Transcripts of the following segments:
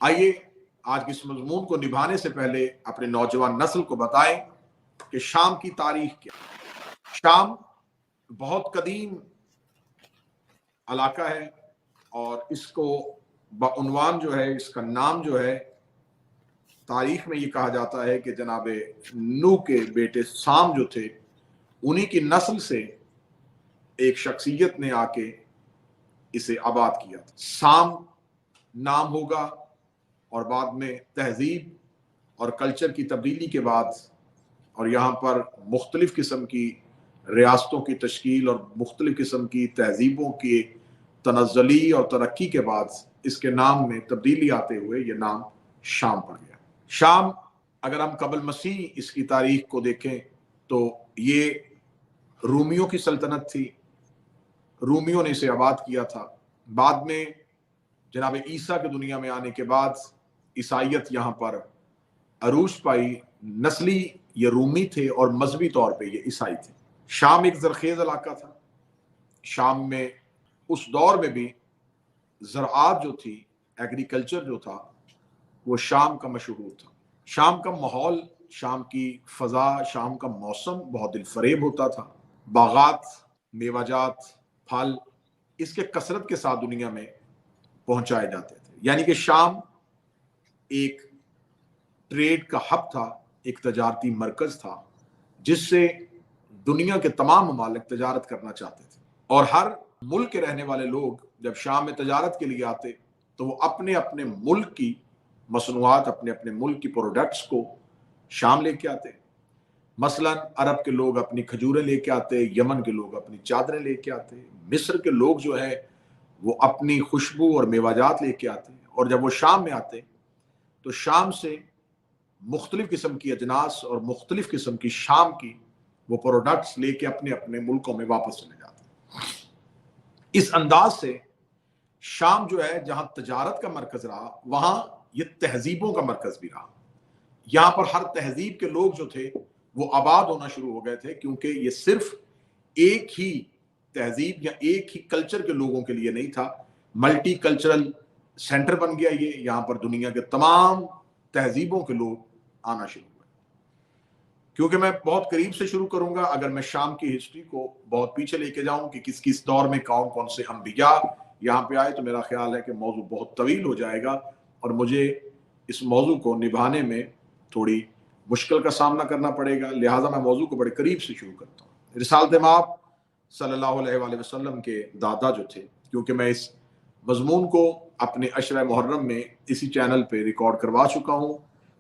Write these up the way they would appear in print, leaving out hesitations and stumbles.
آئیے آج کے اس مضمون کو نبھانے سے پہلے اپنے نوجوان نسل کو بتائیں کہ شام کی تاریخ کیا ہے۔ شام بہت قدیم علاقہ ہے اور اس کو بعنوان جو ہے، اس کا نام جو ہے، تاریخ میں یہ کہا جاتا ہے کہ جناب نوح کے بیٹے سام جو تھے انہی کی نسل سے ایک شخصیت نے آ کے اسے آباد کیا تھا۔ سام نام ہوگا اور بعد میں تہذیب اور کلچر کی تبدیلی کے بعد اور یہاں پر مختلف قسم کی ریاستوں کی تشکیل اور مختلف قسم کی تہذیبوں کی تنزلی اور ترقی کے بعد اس کے نام میں تبدیلی آتے ہوئے یہ نام شام پڑ گیا۔ شام اگر ہم قبل مسیح اس کی تاریخ کو دیکھیں تو یہ رومیوں کی سلطنت تھی، رومیوں نے اسے آباد کیا تھا۔ بعد میں جناب عیسیٰ کے دنیا میں آنے کے بعد عیسائیت یہاں پر عروج پائی۔ نسلی یہ رومی تھے اور مذہبی طور پہ یہ عیسائی تھے۔ شام ایک زرخیز علاقہ تھا۔ شام میں اس دور میں بھی زراعت جو تھی، ایگریکلچر جو تھا، وہ شام کا مشہور تھا۔ شام کا ماحول، شام کی فضا، شام کا موسم بہت دل فریب ہوتا تھا۔ باغات، میوہ جات، پھل اس کے کثرت کے ساتھ دنیا میں پہنچائے جاتے تھے۔ یعنی کہ شام ایک ٹریڈ کا ہب تھا، ایک تجارتی مرکز تھا جس سے دنیا کے تمام ممالک تجارت کرنا چاہتے تھے، اور ہر ملک کے رہنے والے لوگ جب شام میں تجارت کے لیے آتے تو وہ اپنے اپنے ملک کی مصنوعات، اپنے اپنے ملک کی پروڈکٹس کو شام لے کے آتے۔ مثلا عرب کے لوگ اپنی کھجوریں لے کے آتے، یمن کے لوگ اپنی چادریں لے کے آتے، مصر کے لوگ جو ہے وہ اپنی خوشبو اور میوہ جات لے کے آتے، اور جب وہ شام میں آتے تو شام سے مختلف قسم کی اجناس اور مختلف قسم کی شام کی وہ پروڈکٹس لے کے اپنے اپنے ملکوں میں واپس چلے جاتے۔ اس انداز سے شام جو ہے جہاں تجارت کا مرکز رہا، وہاں یہ تہذیبوں کا مرکز بھی رہا۔ یہاں پر ہر تہذیب کے لوگ جو تھے وہ آباد ہونا شروع ہو گئے تھے، کیونکہ یہ صرف ایک ہی تہذیب یا ایک ہی کلچر کے لوگوں کے لیے نہیں تھا، ملٹی کلچرل سینٹر بن گیا یہ۔ یہاں پر دنیا کے تمام تہذیبوں کے لوگ آنا شروع ہوئے۔ کیونکہ میں بہت قریب سے شروع کروں گا، اگر میں شام کی ہسٹری کو بہت پیچھے لے کے جاؤں کہ کس کس دور میں کون کون سے انبیاء یہاں پہ آئے، تو میرا خیال ہے کہ موضوع بہت طویل ہو جائے گا اور مجھے اس موضوع کو نبھانے میں تھوڑی مشکل کا سامنا کرنا پڑے گا، لہٰذا میں موضوع کو بڑے قریب سے شروع کرتا ہوں۔ رسالت مآب صلی اللہ علیہ وآلہ وسلم کے دادا جو تھے، کیونکہ میں اس مضمون کو اپنے عشرہ محرم میں اسی چینل پہ ریکارڈ کروا چکا ہوں،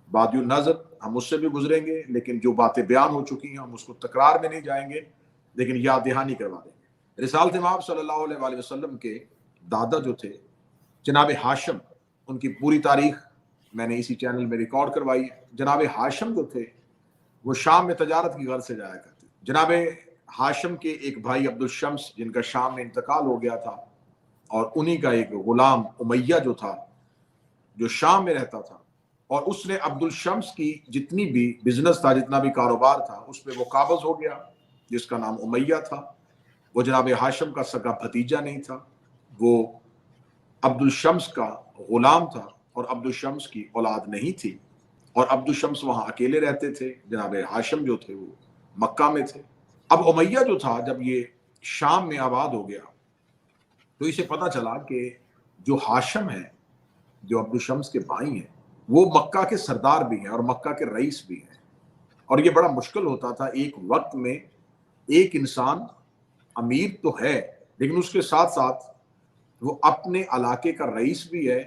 بادی النظر ہم اس سے بھی گزریں گے، لیکن جو باتیں بیان ہو چکی ہیں ہم اس کو تکرار میں نہیں جائیں گے، لیکن یاد دہانی کروا دیں گے۔ رسالت مآب صلی اللہ علیہ وآلہ وسلم کے دادا جو تھے جناب ہاشم، ان کی پوری تاریخ میں نے اسی چینل میں ریکارڈ کروائی ہے۔ جناب ہاشم جو تھے وہ شام میں تجارت کی غرض سے جایا کرتے۔ جناب ہاشم کے ایک بھائی عبد الشمس، جن کا شام میں انتقال ہو گیا تھا، اور انہی کا ایک غلام امیہ جو تھا جو شام میں رہتا تھا، اور اس نے عبد الشمس کی جتنی بھی بزنس تھا، جتنا بھی کاروبار تھا، اس پہ وہ قابض ہو گیا، جس کا نام امیہ تھا۔ وہ جناب ہاشم کا سگا بھتیجا نہیں تھا، وہ عبد الشمس کا غلام تھا اور عبد الشمس کی اولاد نہیں تھی، اور عبد الشمس وہاں اکیلے رہتے تھے۔ جناب ہاشم جو تھے وہ مکہ میں تھے۔ اب امیہ جو تھا جب یہ شام میں آباد ہو گیا تو اسے پتہ چلا کہ جو ہاشم ہے، جو عبد الشمس کے بھائی ہیں، وہ مکہ کے سردار بھی ہیں اور مکہ کے رئیس بھی ہیں، اور یہ بڑا مشکل ہوتا تھا ایک وقت میں ایک انسان امیر تو ہے لیکن اس کے ساتھ ساتھ وہ اپنے علاقے کا رئیس بھی ہے۔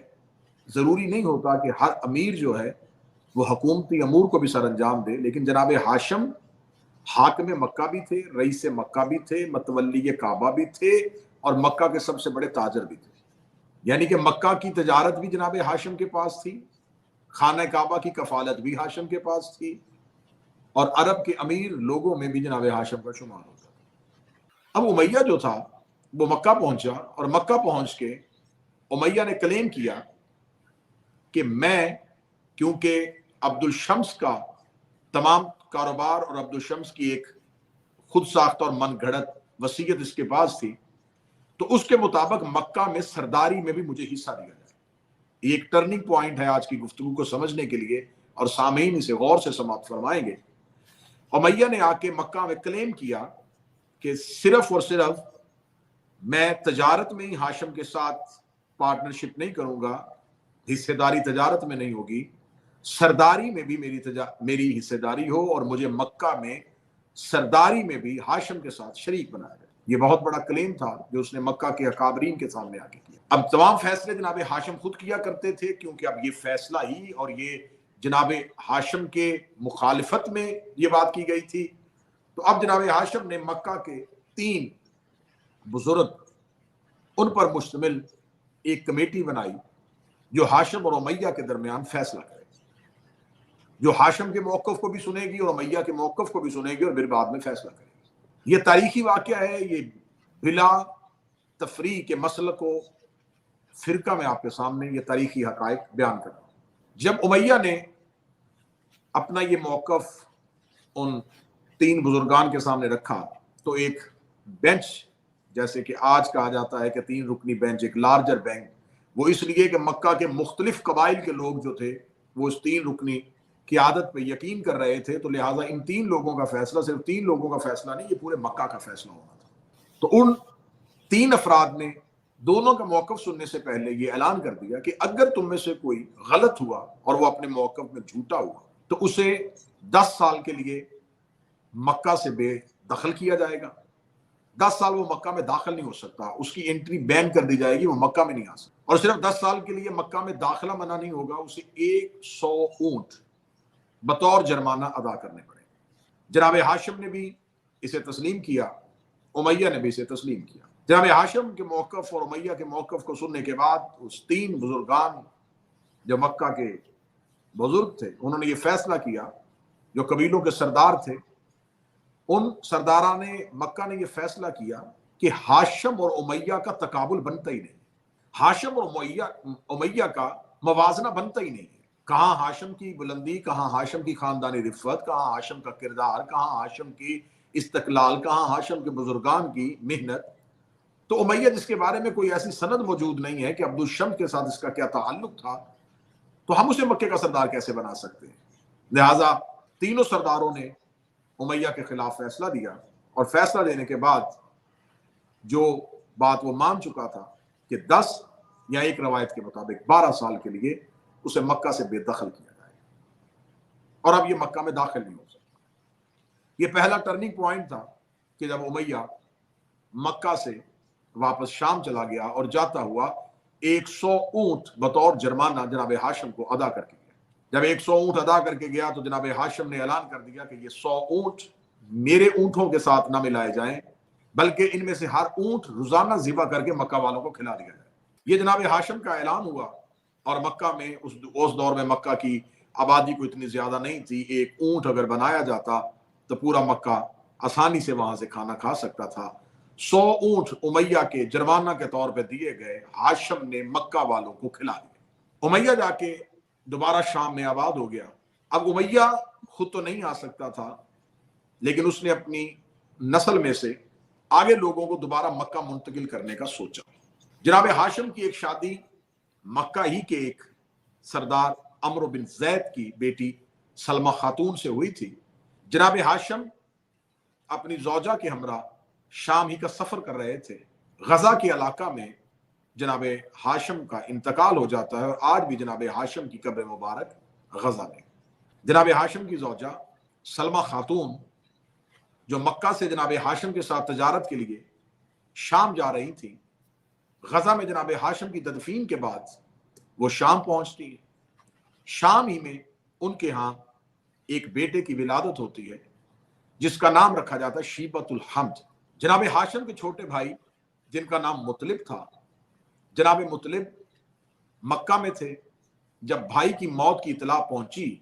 ضروری نہیں ہوتا کہ ہر امیر جو ہے وہ حکومتی امور کو بھی سر انجام دے، لیکن جناب ہاشم حاکم مکہ بھی تھے، رئیس مکہ بھی تھے، متولی کعبہ بھی تھے، اور مکہ کے سب سے بڑے تاجر بھی تھے۔ یعنی کہ مکہ کی تجارت بھی جناب ہاشم کے پاس تھی، خانہ کعبہ کی کفالت بھی ہاشم کے پاس تھی، اور عرب کے امیر لوگوں میں بھی جناب ہاشم کا شمار ہوتا تھا۔ اب امیہ جو تھا وہ مکہ پہنچا، اور مکہ پہنچ کے امیہ نے کلیم کیا کہ میں، کیونکہ عبد الشمس کا تمام کاروبار اور عبد الشمس کی ایک خود ساختہ اور من گھڑت وصیت اس کے پاس تھی، تو اس کے مطابق مکہ میں سرداری میں بھی مجھے حصہ دیا جائے۔ یہ ایک ٹرننگ پوائنٹ ہے آج کی گفتگو کو سمجھنے کے لیے، اور سامعین اسے غور سے سماعت فرمائیں گے۔ امیہ نے آ کے مکہ میں کلیم کیا کہ صرف اور صرف میں تجارت میں ہی ہاشم کے ساتھ پارٹنرشپ نہیں کروں گا، حصے داری تجارت میں نہیں ہوگی، سرداری میں بھی میری حصے داری ہو، اور مجھے مکہ میں سرداری میں بھی ہاشم کے ساتھ شریک بنایا جائے۔ یہ بہت بڑا کلیم تھا جو اس نے مکہ کے اکابرین کے سامنے آ کے کیا۔ اب تمام فیصلے جناب ہاشم خود کیا کرتے تھے، کیونکہ اب یہ فیصلہ ہی اور یہ جناب ہاشم کے مخالفت میں یہ بات کی گئی تھی۔ تو اب جناب ہاشم نے مکہ کے 3 بزرگ ان پر مشتمل ایک کمیٹی بنائی جو ہاشم اور امیہ کے درمیان فیصلہ کرے، جو ہاشم کے موقف کو بھی سنے گی اور امیہ کے موقف کو بھی سنے گی اور پھر بعد میں فیصلہ کرے گی۔ یہ تاریخی واقعہ ہے، یہ بلا تفریق کے مسلک و فرقہ میں آپ کے سامنے یہ تاریخی حقائق بیان کر رہا ہوں۔ جب امیہ نے اپنا یہ موقف ان 3 بزرگان کے سامنے رکھا تو ایک بینچ، جیسے کہ آج کہا جاتا ہے کہ 3 رکنی بینچ، ایک لارجر بینچ، وہ اس لیے کہ مکہ کے مختلف قبائل کے لوگ جو تھے وہ اس 3 رکنی قیادت پہ یقین کر رہے تھے، تو لہٰذا ان 3 لوگوں کا فیصلہ صرف 3 لوگوں کا فیصلہ نہیں، یہ پورے مکہ کا فیصلہ ہونا تھا۔ تو ان 3 افراد نے دونوں کا موقف سننے سے پہلے یہ اعلان کر دیا کہ اگر تم میں سے کوئی غلط ہوا اور وہ اپنے موقف میں جھوٹا ہوا تو اسے 10 سال کے لیے مکہ سے بے دخل کیا جائے گا۔ 10 سال وہ مکہ میں داخل نہیں ہو سکتا، اس کی انٹری بین کر دی جائے گی، وہ مکہ میں نہیں آ سکتا۔ اور صرف 10 سال کے لیے مکہ میں داخلہ منع نہیں ہوگا، اسے 100 اونٹ بطور جرمانہ ادا کرنے پڑے۔ جناب ہاشم نے بھی اسے تسلیم کیا، امیہ نے بھی اسے تسلیم کیا۔ جناب ہاشم کے موقف اور امیہ کے موقف کو سننے کے بعد اس 3 بزرگان جو مکہ کے بزرگ تھے، انہوں نے یہ فیصلہ کیا، جو قبیلوں کے سردار تھے، ان سرداران مکہ نے یہ فیصلہ کیا کہ ہاشم اور امیہ کا تقابل بنتا ہی نہیں، ہاشم اور امیہ کا موازنہ بنتا ہی نہیں ہے۔ کہاں ہاشم کی بلندی، کہاں ہاشم کی خاندانی رفت، کہاں ہاشم کا کردار، کہاں ہاشم کی استقلال، کہاں ہاشم کے بزرگان کی محنت۔ تو امیہ جس کے بارے میں کوئی ایسی سند موجود نہیں ہے کہ عبد الشمس کے ساتھ اس کا کیا تعلق تھا، تو ہم اسے مکے کا سردار کیسے بنا سکتے ہیں؟ لہٰذا تینوں سرداروں نے امیہ کے خلاف فیصلہ دیا، اور فیصلہ دینے کے بعد جو بات وہ مان چکا تھا کہ 10 یا ایک روایت کے مطابق 12 سال کے لیے اسے مکہ سے بے دخل کیا جائے، اور اب یہ مکہ میں داخل نہیں ہو سکتا۔ یہ پہلا ٹرننگ پوائنٹ تھا کہ جب امیہ مکہ سے واپس شام چلا گیا اور جاتا ہوا 100 اونٹ بطور جرمانہ جناب ہاشم کو ادا کر کے گیا۔ جب 100 اونٹ ادا کر کے گیا تو جناب ہاشم نے اعلان کر دیا کہ یہ 100 اونٹ میرے اونٹوں کے ساتھ نہ ملائے جائیں، بلکہ ان میں سے ہر اونٹ روزانہ ذبح کر کے مکہ والوں کو کھلا دیا جائے۔ یہ جناب ہاشم کا اعلان ہوا، اور مکہ میں اس دور میں مکہ کی آبادی کو اتنی زیادہ نہیں تھی، ایک اونٹ اگر بنایا جاتا تو پورا مکہ آسانی سے وہاں سے کھانا کھا سکتا تھا۔ 100 اونٹ امیہ کے جرمانہ کے طور پہ دیے گئے، ہاشم نے مکہ والوں کو کھلا دیا۔ امیہ جا کے دوبارہ شام میں آباد ہو گیا۔ اب امیہ خود تو نہیں آ سکتا تھا، لیکن اس نے اپنی نسل میں سے آگے لوگوں کو دوبارہ مکہ منتقل کرنے کا سوچا۔ جناب ہاشم کی ایک شادی مکہ ہی کے ایک سردار عمرو بن زید کی بیٹی سلمہ خاتون سے ہوئی تھی۔ جناب ہاشم اپنی زوجہ کے ہمراہ شام ہی کا سفر کر رہے تھے۔ غزہ کے علاقہ میں جناب ہاشم کا انتقال ہو جاتا ہے، اور آج بھی جناب ہاشم کی قبر مبارک غزہ میں۔ جناب ہاشم کی زوجہ سلمہ خاتون جو مکہ سے جناب ہاشم کے ساتھ تجارت کے لیے شام جا رہی تھی، غزہ میں جناب ہاشم کی تدفین کے بعد وہ شام پہنچتی ہے۔ شام ہی میں ان کے ہاں ایک بیٹے کی ولادت ہوتی ہے جس کا نام رکھا جاتا ہے شیبۃ الحمد۔ جناب ہاشم کے چھوٹے بھائی جن کا نام مطلب تھا، جناب مطلب مکہ میں تھے۔ جب بھائی کی موت کی اطلاع پہنچی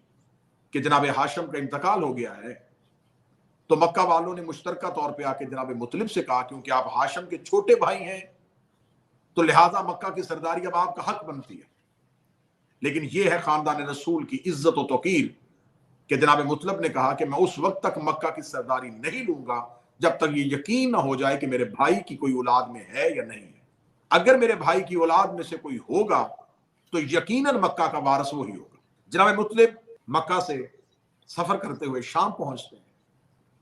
کہ جناب ہاشم کا انتقال ہو گیا ہے، تو مکہ والوں نے مشترکہ طور پہ آ کے جناب مطلب سے کہا کیونکہ آپ ہاشم کے چھوٹے بھائی ہیں تو لہٰذا مکہ کی سرداری اب آپ کا حق بنتی ہے۔ لیکن یہ ہے خاندان رسول کی عزت و توقیر کہ جناب مطلب نے کہا کہ میں اس وقت تک مکہ کی سرداری نہیں لوں گا جب تک یہ یقین نہ ہو جائے کہ میرے بھائی کی کوئی اولاد میں ہے یا نہیں ہے۔ اگر میرے بھائی کی اولاد میں سے کوئی ہوگا تو یقیناً مکہ کا وارث وہی ہوگا۔ جناب مطلب مکہ سے سفر کرتے ہوئے شام پہنچتے ہیں۔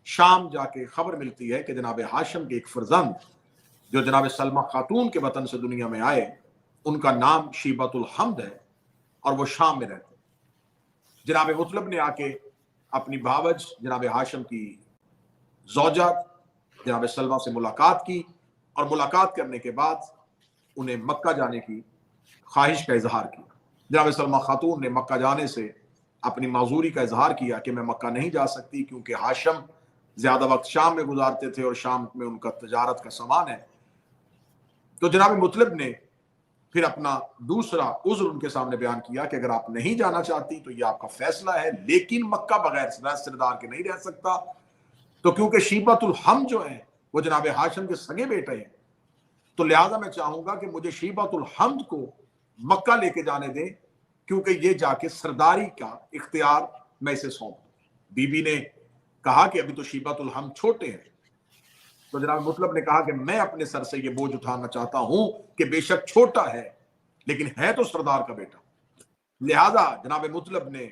شام جا کے خبر ملتی ہے کہ جناب ہاشم کے ایک فرزند جو جناب سلمہ خاتون کے وطن سے دنیا میں آئے، ان کا نام شیبۃ الحمد ہے اور وہ شام میں رہتے ہیں۔ جناب مطلب نے آ کے اپنی بھاوج جناب ہاشم کی زوجہ جناب سلمہ سے ملاقات کی، اور ملاقات کرنے کے بعد انہیں مکہ جانے کی خواہش کا اظہار کیا۔ جناب سلمہ خاتون نے مکہ جانے سے اپنی معذوری کا اظہار کیا کہ میں مکہ نہیں جا سکتی کیونکہ ہاشم زیادہ وقت شام میں گزارتے تھے اور شام میں ان کا تجارت کا سامان ہے۔ تو جناب مطلب نے پھر اپنا دوسرا عذر ان کے سامنے بیان کیا کہ اگر آپ نہیں جانا چاہتی تو یہ آپ کا فیصلہ ہے، لیکن مکہ بغیر سردار کے نہیں رہ سکتا۔ تو کیونکہ شیبۃ الحمد جو ہیں وہ جناب ہاشم کے سگے بیٹے ہیں، تو لہٰذا میں چاہوں گا کہ مجھے شیبۃ الحمد کو مکہ لے کے جانے دیں، کیونکہ یہ جا کے سرداری کا اختیار میں اسے سونپ دوں۔ بی بی نے کہا کہ ابھی تو شیبۃ الحمد چھوٹے ہیں، تو جناب مطلب نے کہا کہ میں اپنے سر سے یہ بوجھ اٹھانا چاہتا ہوں کہ بے شک چھوٹا ہے لیکن ہے تو سردار کا بیٹا۔ لہذا جناب مطلب نے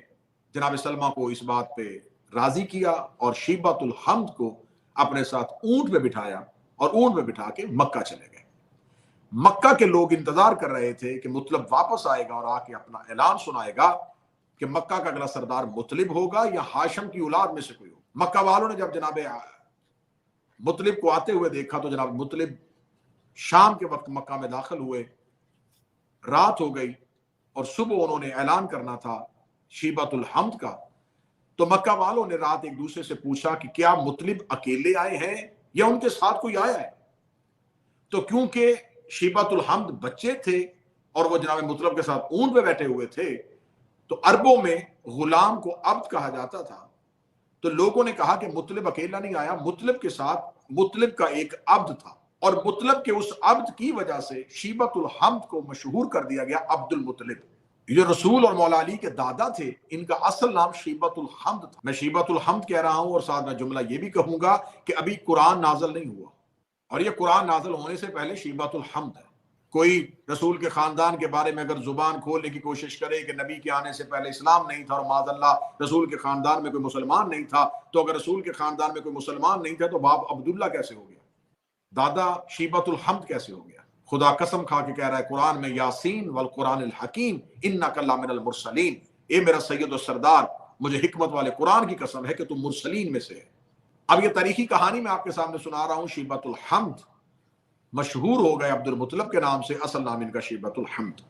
جناب سلمہ کو اس بات پہ راضی کیا اور شیبۃ الحمد کو اپنے ساتھ اونٹ پہ بٹھایا اور اونٹ پہ بٹھا کے مکہ چلے گئے۔ مکہ کے لوگ انتظار کر رہے تھے کہ مطلب واپس آئے گا اور آ کے اپنا اعلان سنائے گا کہ مکہ کا اگلا سردار مطلب ہوگا یا ہاشم کی اولاد میں سے کوئی ہوگا۔ مکہ والوں نے جب جناب مطلب کو آتے ہوئے دیکھا تو جناب مطلب شام کے وقت مکہ میں داخل ہوئے، رات ہو گئی اور صبح انہوں نے اعلان کرنا تھا شیبۃ الحمد کا۔ تو مکہ والوں نے رات ایک دوسرے سے پوچھا کہ کیا مطلب اکیلے آئے ہیں یا ان کے ساتھ کوئی آیا ہے؟ تو کیونکہ شیبۃ الحمد بچے تھے اور وہ جناب مطلب کے ساتھ اونٹ پہ بیٹھے ہوئے تھے، تو عربوں میں غلام کو عبد کہا جاتا تھا۔ تو لوگوں نے کہا کہ مطلب اکیلا نہیں آیا، مطلب کے ساتھ مطلب کا ایک عبد تھا، اور مطلب کے اس عبد کی وجہ سے شیبۃ الحمد کو مشہور کر دیا گیا عبد المطلب۔ یہ رسول اور مولا علی کے دادا تھے، ان کا اصل نام شیبۃ الحمد تھا۔ میں شیبۃ الحمد کہہ رہا ہوں اور ساتھ میں جملہ یہ بھی کہوں گا کہ ابھی قرآن نازل نہیں ہوا، اور یہ قرآن نازل ہونے سے پہلے شیبۃ الحمد ہے۔ کوئی رسول کے خاندان کے بارے میں اگر زبان کھولنے کی کوشش کرے کہ نبی کے آنے سے پہلے اسلام نہیں تھا اور معاذ اللہ رسول کے خاندان میں کوئی مسلمان نہیں تھا، تو اگر رسول کے خاندان میں کوئی مسلمان نہیں تھا تو باپ عبداللہ کیسے ہو گیا، دادا شیبۃ الحمد کیسے ہو گیا؟ خدا قسم کھا کے کہہ رہا ہے قرآن میں، یاسین والقرآن الحکیم انک لمن المرسلین، اے میرا سید و سردار مجھے حکمت والے قرآن کی قسم ہے کہ تم مرسلین میں سے ہے۔ اب یہ تاریخی کہانی میں آپ کے سامنے سنا رہا ہوں۔ شیبۃ الحمد مشہور ہو گئے عبد المطلب کے نام سے، اصل نام ان کا شیبۃ الحمد۔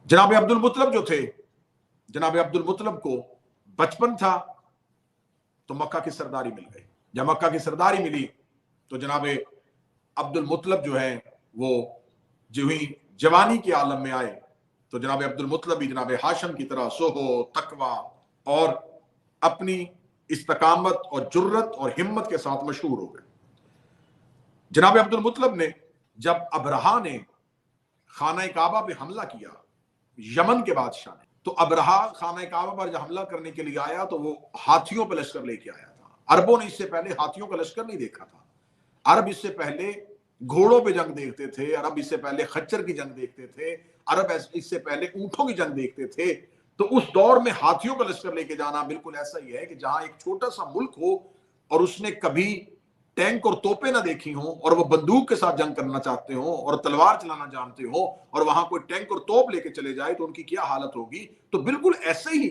جناب عبد المطلب جو تھے، جناب عبد المطلب کو بچپن تھا تو مکہ کی سرداری مل گئی۔ جب مکہ کی سرداری ملی تو جناب عبد المطلب جو ہے وہ جو ہی جوانی کے عالم میں آئے تو جناب عبد المطلب بھی جناب ہاشم کی طرح سوہو، تقوی اور اپنی استقامت اور جرت اور ہمت کے ساتھ مشہور ہو گئے۔ جناب عبد المطلب نے جب ابرہا نے خانہ کعبہ پہ حملہ کیا، یمن کے بادشاہ نے، تو ابرہا خانہ کعبہ پر جب حملہ کرنے کے لیے آیا تو وہ ہاتھیوں پہ لشکر لے کے آیا تھا۔ عربوں نے اس سے پہلے ہاتھیوں کا لشکر نہیں دیکھا تھا۔ عرب اس سے پہلے گھوڑوں پہ جنگ دیکھتے تھے، عرب اس سے پہلے خچر کی جنگ دیکھتے تھے، عرب اس سے پہلے اونٹوں کی جنگ دیکھتے تھے۔ تو اس دور میں ہاتھیوں کا لشکر لے کے جانا بالکل ایسا ہی ہے کہ جہاں ایک چھوٹا سا ملک ہو اور اس نے کبھی ٹینک اور توپیں نہ دیکھی ہوں اور وہ بندوق کے ساتھ جنگ کرنا چاہتے ہوں اور تلوار چلانا جانتے ہوں، اور وہاں کوئی ٹینک اور توپ لے کے چلے جائے تو ان کی کیا حالت ہوگی۔ تو بالکل ایسے ہی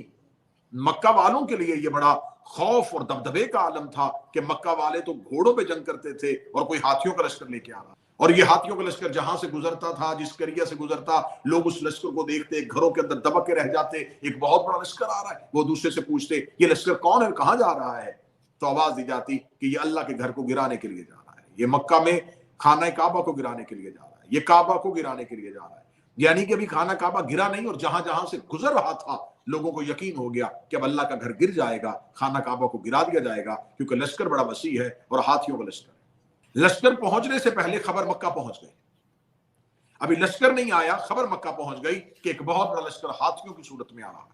مکہ والوں کے لیے یہ بڑا خوف اور دبدبے کا عالم تھا کہ مکہ والے تو گھوڑوں پہ جنگ کرتے تھے اور کوئی ہاتھیوں کا لشکر لے کے آ رہا، اور یہ ہاتھیوں کا لشکر جہاں سے گزرتا تھا، جس کریا سے گزرتا، لوگ اس لشکر کو دیکھتے، گھروں کے اندر دبک کے رہ جاتے، ایک بہت بڑا لشکر آ رہا ہے۔ وہ دوسرے سے پوچھتے یہ لشکر کون ہے، کہاں جا رہا ہے؟ تو آواز دی جاتی کہ یہ اللہ کے گھر کو گرانے کے لیے جا رہا ہے، یہ مکہ میں خانہ کعبہ کو گرانے کے لیے جا رہا ہے، یہ کعبہ کو گرانے کے لیے جا رہا ہے۔ یعنی کہ ابھی خانہ کعبہ گرا نہیں، اور جہاں جہاں سے گزر رہا تھا لوگوں کو یقین ہو گیا کہ اب اللہ کا گھر گر جائے گا، خانہ کعبہ کو گرا دیا جائے گا، کیونکہ لشکر بڑا وسیع ہے اور ہاتھیوں کا لشکر ہے۔ لشکر پہنچنے سے پہلے خبر مکہ پہنچ گئی، ابھی لشکر نہیں آیا، خبر مکہ پہنچ گئی کہ ایک بہت بڑا لشکر ہاتھیوں کی صورت میں آ رہا ہے۔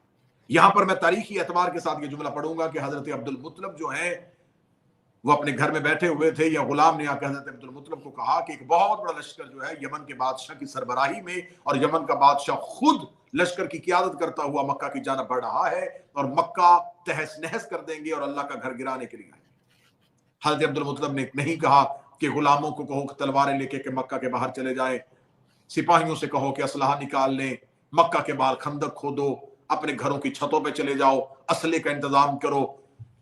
یہاں پر میں تاریخی اعتبار کے ساتھ یہ جملہ پڑھوں گا کہ حضرت عبد المطلب جو ہیں وہ اپنے گھر میں بیٹھے ہوئے تھے، یا غلام نے آ کے حضرت عبد المطلب کو کہا کہ ایک بہت بڑا لشکر جو ہے یمن کے بادشاہ کی سربراہی میں، اور یمن کا بادشاہ خود لشکر کی قیادت کرتا ہوا مکہ کی جانب بڑھ رہا ہے اور مکہ تہس نہس کر دیں گے اور اللہ کا گھر گرانے کے لیے آئیں گے۔ حضرت عبد المطلب نے نہیں کہا کہ غلاموں کو کہو کہ تلواریں لے کے مکہ کے باہر چلے جائیں، سپاہیوں سے کہو کہ اسلحہ نکال لیں، مکہ کے باہر خندق کھودو، اپنے گھروں کی چھتوں پہ چلے جاؤ، اسلحے کا انتظام کرو،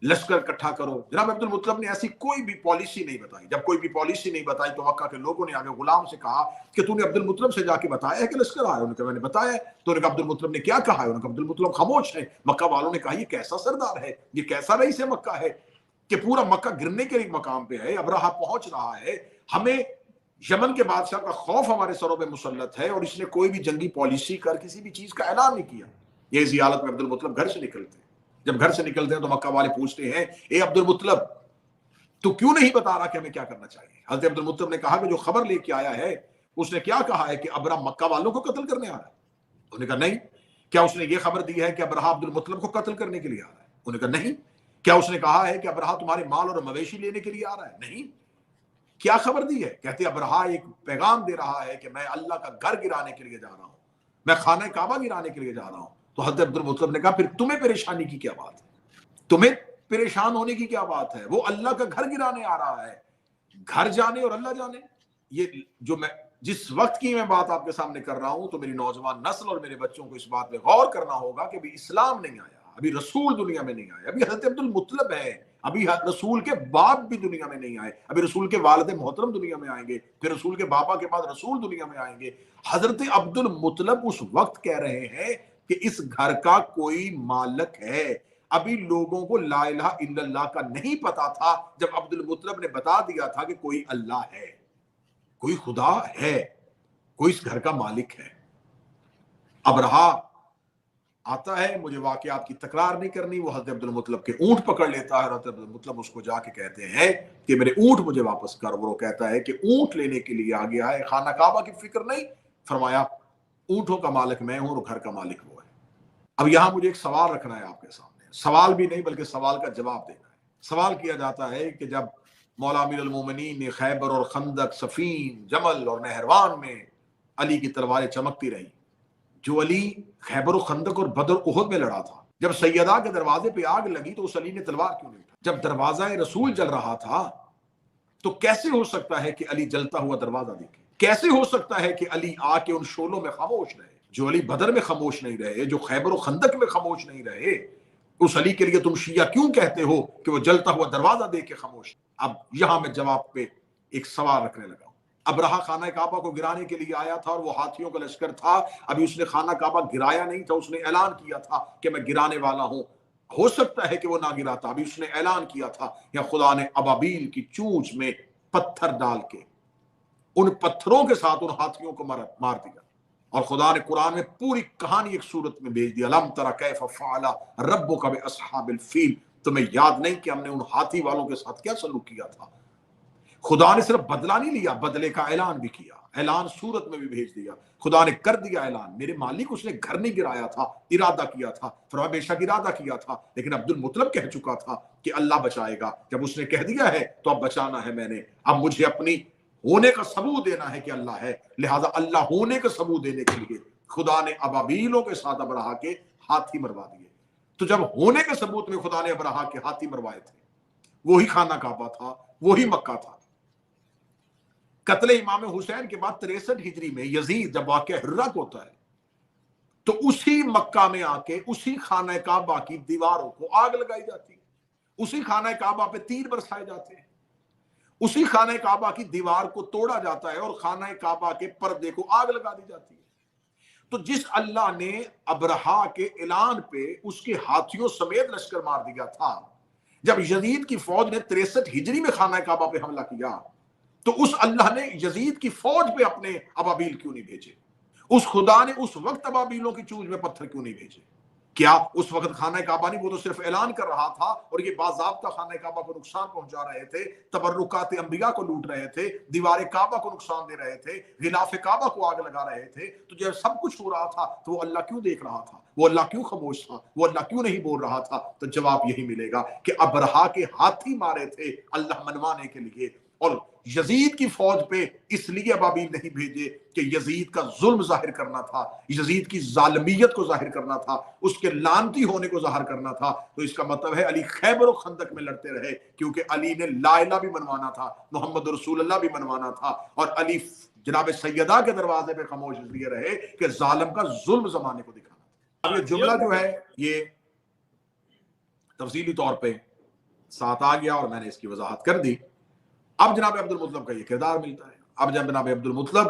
لشکر اکٹھا کرو۔ جناب عبد المطلب نے ایسی کوئی بھی پالیسی نہیں بتائی۔ جب کوئی بھی پالیسی نہیں بتائی تو مکہ کے لوگوں نے آگے غلام سے کہا کہ تو نے عبد المطلب سے جا کے بتایا ہے کہ لشکر آیا؟ انہوں نے کہا میں نے بتایا ہے۔ تو انہوں نے کہا عبد المطلب نے کیا کہا ہے؟ انہوں نے کہا عبد المطلب خاموش ہے۔ مکہ والوں نے کہا یہ کیسا سردار ہے، یہ کیسا رئیس مکہ ہے کہ پورا مکہ گرنے کے ایک مقام پہ ہے، ابرہہ پہنچ رہا ہے، ہمیں یمن کے بادشاہ کا خوف ہمارے سروں پہ مسلط ہے اور اس نے کوئی بھی جنگی پالیسی کر کسی بھی چیز کا اعلان نہیں کیا۔ یہ اسی حالت میں عبد المطلب گھر سے نکلتے ہیں۔ جب گھر سے نکلتے ہیں تو مکہ والے پوچھتے ہیں اے عبد المطلب تو کیوں نہیں بتا رہا کہ ہمیں کیا کرنا چاہیے؟ حضرت عبد المطلب نے کہا کہ جو خبر لے کے آیا ہے اس نے کیا کہا ہے کہ ابرہہ مکہ والوں کو قتل کرنے آ رہا ہے؟ انہوں نے کہا نہیں۔ کیا اس نے یہ خبر دی ہے کہ ابرہہ عبد المطلب کو قتل کرنے کے لیے آ رہا ہے؟ انہوں نے کہا نہیں۔ کیا اس نے کہا ہے کہ ابرہہ تمہارے مال اور مویشی لینے کے لیے آ رہا ہے؟ نہیں۔ کیا خبر دی ہے؟ کہتے ابرہہ ایک پیغام دے رہا ہے کہ میں اللہ کا گھر گرانے کے لیے جا رہا ہوں، میں خانہ کعبہ گرانے کے لیے جا رہا ہوں۔ تو حضرت عبد المطلب نے کہا پھر تمہیں پریشانی کی کیا بات ہے؟ تمہیں پریشان ہونے کی کیا بات ہے؟ وہ اللہ کا گھر گرانے آ رہا ہے، گھر جانے اور اللہ جانے۔ یہ جو میں جس وقت کی میں بات آپ کے سامنے کر رہا ہوں تو میری نوجوان نسل اور میرے بچوں کو اس بات پہ غور کرنا ہوگا کہ ابھی اسلام نہیں آیا، ابھی رسول دنیا میں نہیں آیا، ابھی حضرت عبد المطلب ہے، ابھی رسول کے باپ بھی دنیا میں نہیں آئے، ابھی رسول کے والد محترم دنیا میں آئیں گے، پھر رسول کے بابا کے بعد رسول دنیا میں آئیں گے۔ حضرت عبد المطلب اس وقت کہہ رہے ہیں کہ اس گھر کا کوئی مالک ہے۔ ابھی لوگوں کو لا الہ الا اللہ کا نہیں پتا تھا جب عبد المطلب نے بتا دیا تھا کہ کوئی اللہ ہے، کوئی خدا ہے، کوئی اس گھر کا مالک ہے۔ ابرہہ آتا ہے، مجھے واقعات کی تکرار نہیں کرنی، وہ حضرت عبد المطلب کے اونٹ پکڑ لیتا ہے، حضرت عبد المطلب اس کو جا کے کہتے ہیں کہ میرے اونٹ مجھے واپس کر۔ وہ کہتا ہے کہ اونٹ لینے کے لیے آ گیا ہے، خانہ کعبہ کی فکر نہیں۔ فرمایا اونٹوں کا مالک میں ہوں اور گھر کا مالک وہ ہے۔ اب یہاں مجھے ایک سوال رکھنا ہے آپ کے سامنے، سوال بھی نہیں بلکہ سوال کا جواب دینا ہے۔ سوال کیا جاتا ہے کہ جب مولا امیر المومنین نے خیبر اور خندق، صفین، جمل اور نہروان میں علی کی تلواریں چمکتی رہی، جو علی خیبر و خندق اور بدر احد میں لڑا تھا، جب سیدہ کے دروازے پہ آگ لگی تو اس علی نے تلوار کیوں نہیں اٹھائی؟ جب دروازہ رسول جل رہا تھا تو کیسے ہو سکتا ہے کہ علی جلتا ہوا دروازہ دیکھے؟ کیسے ہو سکتا ہے کہ علی آ کے ان شعلوں میں خاموش رہے؟ جو علی بدر میں خاموش نہیں رہے، جو خیبر و خندق میں خاموش نہیں رہے، اس علی کے لیے تم شیعہ کیوں کہتے ہو کہ وہ جلتا ہوا دروازہ دیکھ کے خاموش؟ اب یہاں میں جواب پہ ایک سوال رکھنے لگا ہوں۔ ابرہہ خانہ کعبہ کو گرانے کے لیے آیا تھا اور وہ ہاتھیوں کا لشکر تھا، ابھی اس نے خانہ کعبہ گرایا نہیں تھا، اس نے اعلان کیا تھا کہ میں گرانے والا ہوں۔ ہو سکتا ہے کہ وہ نہ گراتا، ابھی اس نے اعلان کیا تھا، یا خدا نے ابابیل کی چونچ میں پتھر ڈال کے ان پتھروں کے ساتھ ان ہاتھیوں کو مار دیا۔ اور خدا نے قرآن میں پوری کہانی ایک صورت میں بھیج دی، الم تر کیف فعل ربک باصحاب الفیل۔ تمہیں یاد نہیں کہ ہم نے ان ہاتھی والوں کے ساتھ کیا سلوک کیا تھا؟ خدا نے صرف بدلہ نہیں لیا، بدلے کا اعلان بھی کیا، اعلان صورت میں بھی بھیج دیا۔ خدا نے کر دیا اعلان، میرے مالک اس نے گھر نہیں گرایا تھا، ارادہ کیا تھا، فرمایا بے شک ارادہ کیا تھا، لیکن عبد المطلب کہہ چکا تھا کہ اللہ بچائے گا۔ جب اس نے کہہ دیا ہے تو اب بچانا ہے میں نے، اب مجھے اپنی ہونے کا ثبوت دینا ہے کہ اللہ ہے، لہذا اللہ ہونے کا ثبوت دینے کے لیے خدا نے ابابیلوں کے ساتھ ابرہہ کے ہاتھی مروا دیے۔ تو جب ہونے کے ثبوت میں خدا نے ابرہہ کے ہاتھی مروائے تھے، وہی خانہ کعبہ تھا، وہی مکہ تھا۔ قتل امام حسین کے بعد 63 ہجری میں یزید جب واقعہ ہررک ہوتا ہے تو اسی مکہ میں آ کے اسی خانہ کعبہ کی دیواروں کو آگ لگائی جاتی ہے، اسی خانہ کعبہ پہ تیر برسائے جاتے ہیں، اسی خانہ کعبہ کی دیوار کو توڑا جاتا ہے اور خانہ کعبہ کے پردے کو آگ لگا دی جاتی ہے۔ تو جس اللہ نے ابرہہ کے اعلان پہ اس کے ہاتھیوں سمیت لشکر مار دیا تھا، جب یزید کی فوج نے 63 ہجری میں خانہ کعبہ پہ حملہ کیا تو اس اللہ نے یزید کی فوج پہ اپنے ابابیل کیوں نہیں بھیجے؟ اس خدا نے اس وقت ابابیلوں کی چونچ میں پتھر کیوں نہیں بھیجے؟ کیا اس وقت خانہ کعبہ نہیں، وہ تو صرف اعلان کر رہا تھا اور یہ باضابطہ خانہ کعبہ کو نقصان پہنچا رہے تھے، تبرکات انبیاء کو لوٹ رہے تھے، دیوار کعبہ کو نقصان دے رہے تھے، غلاف کعبہ کو آگ لگا رہے تھے۔ تو جب سب کچھ ہو رہا تھا تو وہ اللہ کیوں دیکھ رہا تھا؟ وہ اللہ کیوں خاموش تھا؟ وہ اللہ کیوں نہیں بول رہا تھا؟ تو جواب یہی ملے گا کہ ابرہہ کے ہاتھی مارے تھے اللہ منوانے کے لیے، اور یزید کی فوج پہ اس لیے ابابیل نہیں بھیجے کہ یزید کا ظلم ظاہر کرنا تھا، یزید کی ظالمیت کو ظاہر کرنا تھا، اس کے لعنتی ہونے کو ظاہر کرنا تھا. تو اس کا مطلب ہے علی خیبر و خندق میں لڑتے رہے کیونکہ علی نے لا الہ بھی منوانا تھا، محمد رسول اللہ بھی منوانا تھا، اور علی جناب سیدہ کے دروازے پہ خاموش اس لیے رہے کہ ظالم کا ظلم زمانے کو دکھانا تھا. اب یہ جملہ جو ہے یہ تفصیلی طور پہ ساتھ آ گیا اور میں نے اس کی وضاحت کر دی. اب جناب عبد المطلب کا یہ کردار ملتا ہے. اب جب جناب عبد المطلب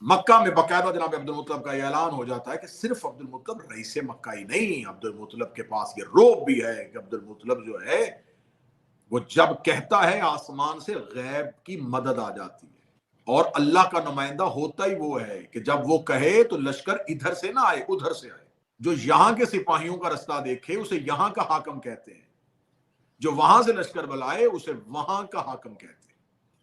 مکہ میں باقاعدہ جناب عبد المطلب کا یہ اعلان ہو جاتا ہے کہ صرف عبد المطلب رئیس مکہ ہی نہیں، عبد المطلب کے پاس یہ روب بھی ہے کہ عبد المطلب جو ہے وہ جب کہتا ہے آسمان سے غیب کی مدد آ جاتی ہے، اور اللہ کا نمائندہ ہوتا ہی وہ ہے کہ جب وہ کہے تو لشکر ادھر سے نہ آئے ادھر سے آئے. جو یہاں کے سپاہیوں کا رستہ دیکھے اسے یہاں کا حاکم کہتے ہیں، جو وہاں سے لشکر بلائے اسے وہاں کا حاکم کہتے ہیں.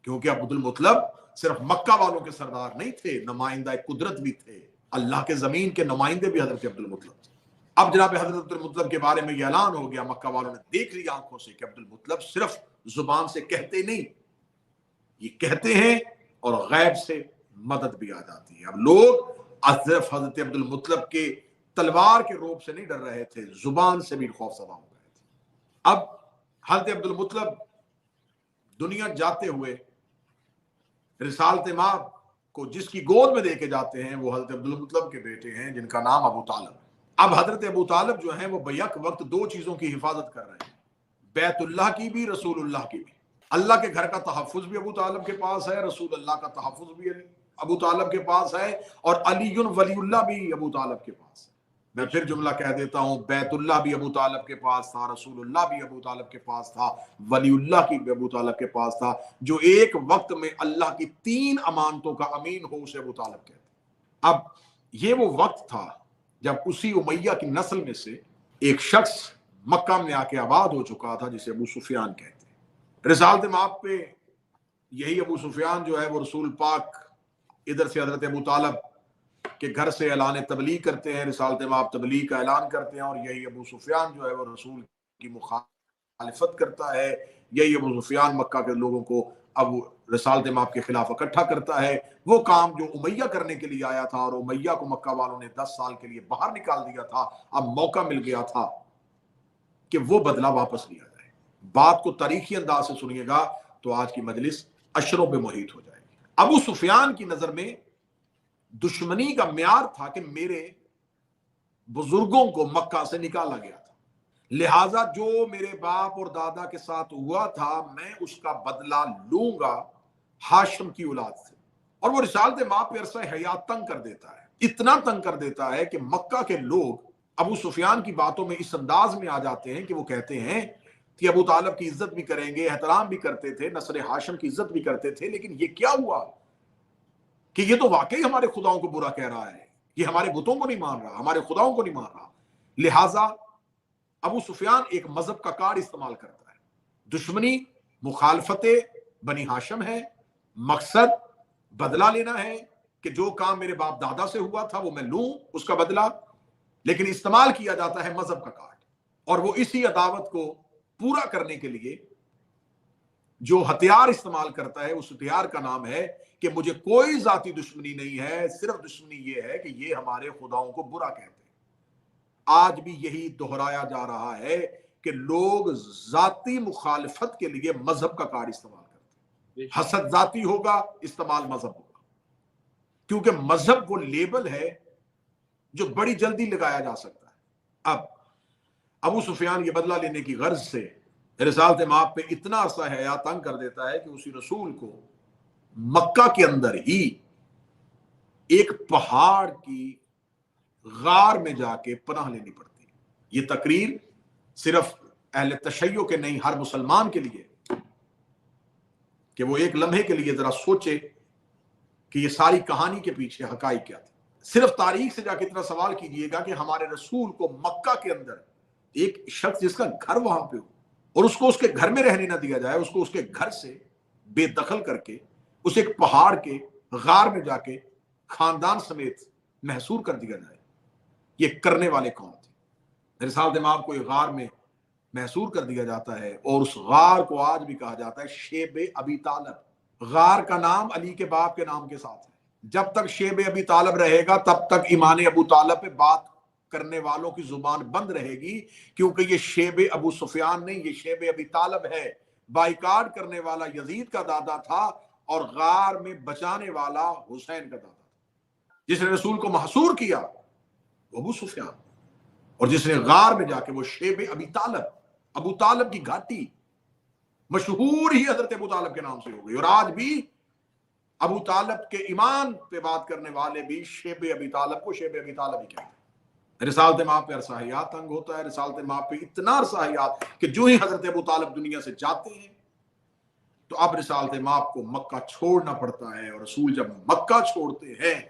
کیونکہ عبد المطلب صرف مکہ والوں کے سردار نہیں تھے، نمائندہ قدرت بھی تھے، اللہ کے زمین کے نمائندے بھی حضرت عبد المطلب تھے. اب جناب حضرت عبد المطلب کے بارے میں یہ اعلان ہو گیا، مکہ والوں نے دیکھ لی آنکھوں سے کہ عبد المطلب صرف زبان سے کہتے نہیں، یہ کہتے ہیں اور غیب سے مدد بھی آ جاتی ہے. اب لوگ صرف حضرت عبد المطلب کے تلوار کے روب سے نہیں ڈر رہے تھے، زبان سے بھی خوف زدہ ہو گئے تھے. اب حضرت عبد المطلب دنیا جاتے ہوئے رسالت مآب کو جس کی گود میں دے کے جاتے ہیں وہ حضرت عبد المطلب کے بیٹے ہیں جن کا نام ابو طالب. اب حضرت ابو طالب جو ہیں وہ بیک وقت دو چیزوں کی حفاظت کر رہے ہیں، بیت اللہ کی بھی، رسول اللہ کی بھی. اللہ کے گھر کا تحفظ بھی ابو طالب کے پاس ہے، رسول اللہ کا تحفظ بھی ابو طالب کے پاس ہے، اور علی ولی اللہ بھی ابو طالب کے پاس ہے. میں پھر جملہ کہہ دیتا ہوں، بیت اللہ بھی ابو طالب کے پاس تھا، رسول اللہ بھی ابو طالب کے پاس تھا، ولی اللہ کی بھی ابو طالب کے پاس تھا. جو ایک وقت میں اللہ کی 3 امانتوں کا امین ہو اسے ابو طالب کہتے ہیں. اب یہ وہ وقت تھا جب اسی امیہ کی نسل میں سے ایک شخص مکہ میں آ کے آباد ہو چکا تھا جسے ابو سفیان کہتے ہیں. رسالت مآب پہ یہی ابو سفیان جو ہے وہ رسول پاک ادھر سے حضرت ابو طالب کے گھر سے اعلان تبلیغ کرتے ہیں، رسالت مآب تبلیغ کا اعلان کرتے ہیں، اور یہی ابو سفیان جو ہے وہ رسول کی مخالفت کرتا ہے. یہی ابو سفیان مکہ کے لوگوں کو اب رسالت مآب کے خلاف اکٹھا کرتا ہے. وہ کام جو امیہ کرنے کے لیے آیا تھا اور امیہ کو مکہ والوں نے 10 سال کے لیے باہر نکال دیا تھا، اب موقع مل گیا تھا کہ وہ بدلہ واپس لیا جائے. بات کو تاریخی انداز سے سنیے گا تو آج کی مجلس اشروں پہ محیط ہو جائے گی. ابو سفیان کی نظر میں دشمنی کا معیار تھا کہ میرے بزرگوں کو مکہ سے نکالا گیا تھا، لہٰذا جو میرے باپ اور دادا کے ساتھ ہوا تھا میں اس کا بدلہ لوں گا ہاشم کی اولاد سے. اور وہ رسالت مآب پہ عرصہ حیات تنگ کر دیتا ہے، اتنا تنگ کر دیتا ہے کہ مکہ کے لوگ ابو سفیان کی باتوں میں اس انداز میں آ جاتے ہیں کہ وہ کہتے ہیں کہ ابو طالب کی عزت بھی کریں گے، احترام بھی کرتے تھے، نسل ہاشم کی عزت بھی کرتے تھے، لیکن یہ کیا ہوا کہ یہ تو واقعی ہمارے خداؤں کو برا کہہ رہا ہے، یہ ہمارے بتوں کو نہیں مان رہا، ہمارے خداؤں کو نہیں مان رہا. لہٰذا ابو سفیان ایک مذہب کا کارڈ استعمال کرتا ہے. دشمنی مخالفت بنی ہاشم ہے، مقصد بدلہ لینا ہے کہ جو کام میرے باپ دادا سے ہوا تھا وہ میں لوں اس کا بدلہ، لیکن استعمال کیا جاتا ہے مذہب کا کارڈ. اور وہ اسی عداوت کو پورا کرنے کے لیے جو ہتھیار استعمال کرتا ہے اس ہتھیار کا نام ہے کہ مجھے کوئی ذاتی دشمنی نہیں ہے، صرف دشمنی یہ ہے کہ یہ ہمارے خداؤں کو برا کہتے ہیں. آج بھی یہی دہرایا جا رہا ہے کہ لوگ ذاتی مخالفت کے لیے مذہب کا کارڈ استعمال کرتے ہیں. حسد ذاتی ہوگا، استعمال مذہب ہوگا، کیونکہ مذہب وہ لیبل ہے جو بڑی جلدی لگایا جا سکتا ہے. اب ابو سفیان یہ بدلہ لینے کی غرض سے رسالت مآب پہ اتنا عرصہ حیات تنگ کر دیتا ہے کہ اسی رسول کو مکہ کے اندر ہی ایک پہاڑ کی غار میں جا کے پناہ لینی پڑتی ہے. یہ تقریر صرف اہل تشیع کے نہیں، ہر مسلمان کے لیے کہ وہ ایک لمحے کے لیے ذرا سوچے کہ یہ ساری کہانی کے پیچھے حقائق کیا تھے. صرف تاریخ سے جا کے اتنا سوال کیجئے گا کہ ہمارے رسول کو مکہ کے اندر ایک شخص جس کا گھر وہاں پہ ہو اور اس کو اس کے گھر میں رہنے نہ دیا جائے، اس کو اس کے گھر سے بے دخل کر کے اس ایک پہاڑ کے غار میں جا کے خاندان سمیت محصور کر دیا جائے، یہ کرنے والے کون تھے؟ رسالت مآب کو ایک غار میں محصور کر دیا جاتا ہے، اور اس غار کو آج بھی کہا جاتا ہے شیب ابی طالب. غار کا نام علی کے باپ کے نام کے ساتھ ہے۔ جب تک شیب ابی طالب رہے گا تب تک ایمان ابو طالب پہ بات کرنے والوں کی زبان بند رہے گی، کیونکہ یہ شیب ابو سفیان نہیں، یہ شیب ابی طالب ہے۔ بائیکاٹ کرنے والا یزید کا دادا تھا اور غار میں بچانے والا حسین کا دادا تھا۔ جس نے رسول کو محصور کیا وہ ابو سفیان، اور جس نے غار میں جا کے وہ شیب ابی طالب، ابو طالب کی گھاٹی مشہور ہی حضرت ابو طالب کے نام سے ہو گئی، اور آج بھی ابو طالب کے ایمان پہ بات کرنے والے بھی شیب ابی طالب کو شیب ابی طالب ہی کہتے ہیں۔ رسالت مآب پہ عرصہ حیات تنگ ہوتا ہے، رسالت مآب پہ اتنا عرصہ حیات کہ جو ہی حضرت ابو طالب دنیا سے جاتے ہیں تو اب رسالت مآب کو مکہ چھوڑنا پڑتا ہے، اور رسول جب مکہ چھوڑتے ہیں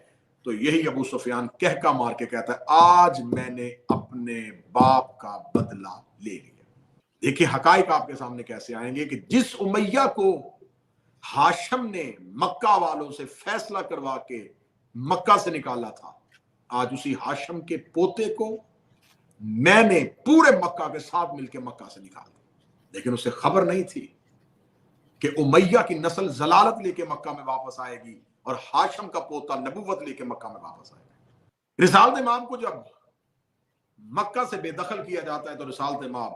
تو یہی ابو سفیان کہکا مار کے کہتا ہے آج میں نے اپنے باپ کا بدلہ لے لیا۔ دیکھیں حقائق آپ کے سامنے کیسے آئیں گے کہ جس امیہ کو ہاشم نے مکہ والوں سے فیصلہ کروا کے مکہ سے نکالا تھا، آج اسی ہاشم کے پوتے کو میں نے پورے مکہ کے ساتھ مل کے مکہ سے نکال دیا۔ لیکن اسے خبر نہیں تھی کہ امیہ کی نسل ضلالت لے کے مکہ میں واپس آئے گی اور ہاشم کا پوتا نبوت لے کے مکہ میں واپس آئے گا۔ رسالت مآب کو جب مکہ سے بے دخل کیا جاتا ہے تو رسالت مآب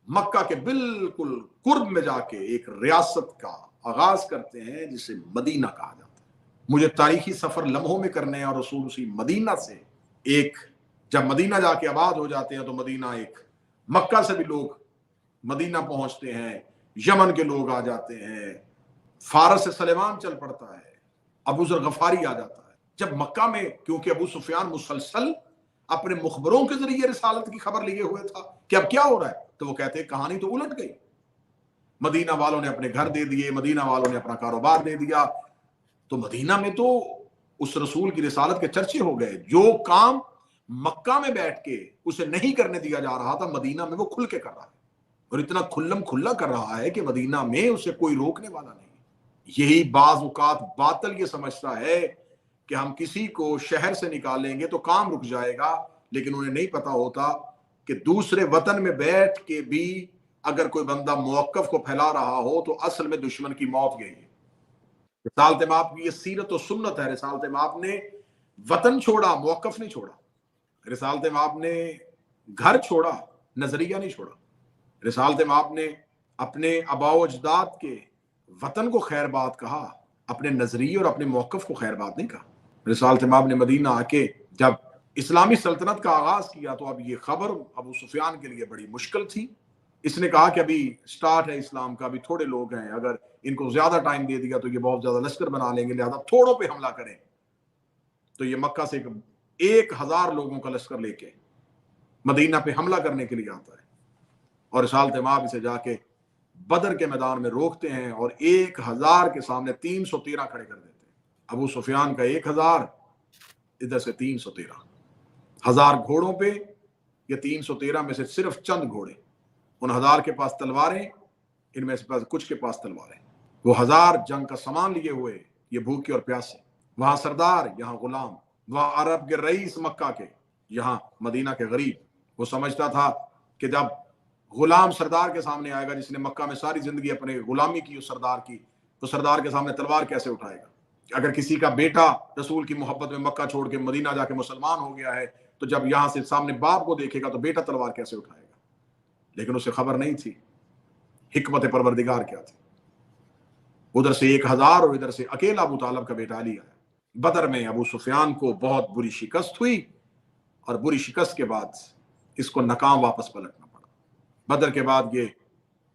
مکہ کے بالکل قرب میں جا کے ایک ریاست کا آغاز کرتے ہیں جسے مدینہ کہا جاتا ہے۔ مجھے تاریخی سفر لمحوں میں کرنے ہیں، اور رسول اسی مدینہ سے ایک جب مدینہ جا کے آباد ہو جاتے ہیں تو مدینہ ایک مکہ سے بھی لوگ مدینہ پہنچتے ہیں، یمن کے لوگ آ جاتے ہیں، فارس سے سلیمان چل پڑتا ہے، ابو ذر غفاری آ جاتا ہے۔ جب مکہ میں کیونکہ ابو سفیان مسلسل اپنے مخبروں کے ذریعے رسالت کی خبر لیے ہوئے تھا کہ اب کیا ہو رہا ہے، تو وہ کہتے ہیں کہانی تو الٹ گئی، مدینہ والوں نے اپنے گھر دے دیے، مدینہ والوں نے اپنا کاروبار دے دیا، تو مدینہ میں تو اس رسول کی رسالت کے چرچے ہو گئے۔ جو کام مکہ میں بیٹھ کے اسے نہیں کرنے دیا جا رہا تھا مدینہ میں وہ کھل کے کر رہا ہے، اور اتنا کھلم کھلا کر رہا ہے کہ مدینہ میں اسے کوئی روکنے والا نہیں۔ یہی بعض اوقات باطل یہ سمجھتا ہے کہ ہم کسی کو شہر سے نکالیں گے تو کام رک جائے گا، لیکن انہیں نہیں پتا ہوتا کہ دوسرے وطن میں بیٹھ کے بھی اگر کوئی بندہ موقف کو پھیلا رہا ہو تو اصل میں دشمن کی موت گئی ہے۔ رسالت مآب کی یہ سیرت و سنت ہے۔ رسالت مآب نے وطن چھوڑا، موقف نہیں چھوڑا۔ رسالت مآب نے گھر چھوڑا، نظریہ نہیں چھوڑا۔ رسالت مآب نے اپنے آباء و اجداد کے وطن کو خیر بات کہا، اپنے نظریے اور اپنے موقف کو خیر بات نہیں کہا۔ رسالت مآب نے مدینہ آ کے جب اسلامی سلطنت کا آغاز کیا تو اب یہ خبر ابو سفیان کے لیے بڑی مشکل تھی۔ اس نے کہا کہ ابھی سٹارٹ ہے اسلام کا، ابھی تھوڑے لوگ ہیں، اگر ان کو زیادہ ٹائم دے دیا تو یہ بہت زیادہ لشکر بنا لیں گے، لہذا تھوڑوں پہ حملہ کریں۔ تو یہ مکہ سے 1000 لوگوں کا لشکر لے کے مدینہ پہ حملہ کرنے کے لیے آتا ہے، اور رسالت مآب اسے جا کے بدر کے میدان میں روکتے ہیں اور 1000 کے سامنے 313 کھڑے کر دیتے ہیں۔ ابو سفیان کا 1000، ادھر سے 313، 1000 گھوڑوں پہ، یہ 313 میں سے صرف چند گھوڑے، ان 1000 کے پاس تلواریں، ان میں سے کچھ کے پاس تلواریں، وہ 1000 جنگ کا سامان لیے ہوئے، یہ بھوکے اور پیاسے، وہاں سردار، یہاں غلام، وہاں عرب کے رئیس مکہ کے، یہاں مدینہ کے غریب۔ وہ سمجھتا تھا کہ جب غلام سردار کے سامنے آئے گا جس نے مکہ میں ساری زندگی اپنے غلامی کی اس سردار کی، تو سردار کے سامنے تلوار کیسے اٹھائے گا؟ اگر کسی کا بیٹا رسول کی محبت میں مکہ چھوڑ کے مدینہ جا کے مسلمان ہو گیا ہے تو جب یہاں سے سامنے باپ کو دیکھے گا تو بیٹا تلوار کیسے اٹھائے گا؟ لیکن اسے خبر نہیں تھی حکمت پروردگار کیا تھی۔ ادھر سے 1000 اور ادھر سے اکیلا ابو طالب کا بیٹا علی آیا۔ بدر میں ابو سفیان کو بہت بری شکست ہوئی، اور بری شکست کے بعد اس کو ناکام واپس پلٹنا پڑا۔ بدر کے بعد یہ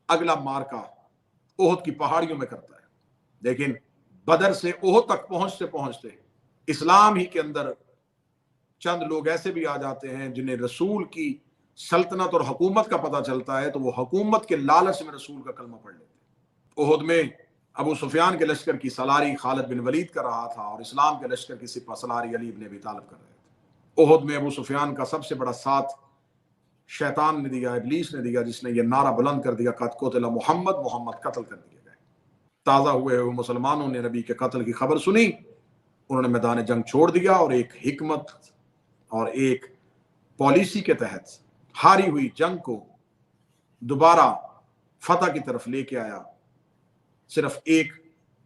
اگلا مارکا احد کی پہاڑیوں میں کرتا ہے، لیکن بدر سے احد تک پہنچتے پہنچتے اسلام ہی کے اندر چند لوگ ایسے بھی آ جاتے ہیں جنہیں رسول کی سلطنت اور حکومت کا پتہ چلتا ہے تو وہ حکومت کے لالچ میں رسول کا کلمہ پڑھ لیتے ہیں۔ احد میں ابو سفیان کے لشکر کی سلاری خالد بن ولید کر رہا تھا، اور اسلام کے لشکر کی سپہ سلاری علی بن ابی طالب کر رہے تھے۔ احد میں ابو سفیان کا سب سے بڑا ساتھ شیطان نے دیا، ابلیس نے دیا، جس نے یہ نعرہ بلند کر دیا قد قتل محمد، محمد قتل کر دیے گئے۔ تازہ ہوئے مسلمانوں نے نبی کے قتل کی خبر سنی، انہوں نے میدان جنگ چھوڑ دیا اور ایک حکمت اور ایک پالیسی کے تحت ہاری ہوئی جنگ کو دوبارہ فتح کی طرف لے کے آیا۔ صرف ایک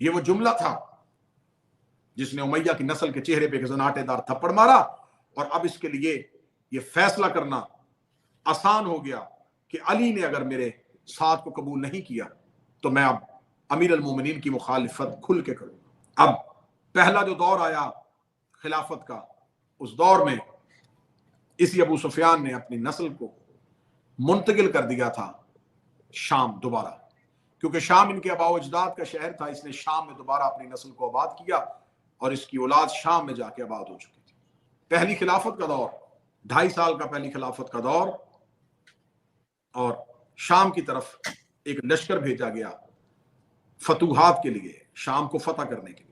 یہ وہ جملہ تھا جس نے امیہ کی نسل کے چہرے پہ ایک زناٹے دار تھپڑ مارا، اور اب اس کے لیے یہ فیصلہ کرنا آسان ہو گیا کہ علی نے اگر میرے ساتھ کو قبول نہیں کیا تو میں اب امیر المومنین کی مخالفت کھل کے کروں۔ اب پہلا جو دور آیا خلافت کا، اس دور میں اسی ابو سفیان نے اپنی نسل کو منتقل کر دیا تھا شام دوبارہ، کیونکہ شام ان کے آباء و اجداد کا شہر تھا، اس نے شام میں دوبارہ اپنی نسل کو آباد کیا اور اس کی اولاد شام میں جا کے آباد ہو چکی تھی۔ پہلی خلافت کا دور 2.5 سال کا پہلی خلافت کا دور، اور شام کی طرف ایک لشکر بھیجا گیا فتوحات کے لیے، شام کو فتح کرنے کے لیے۔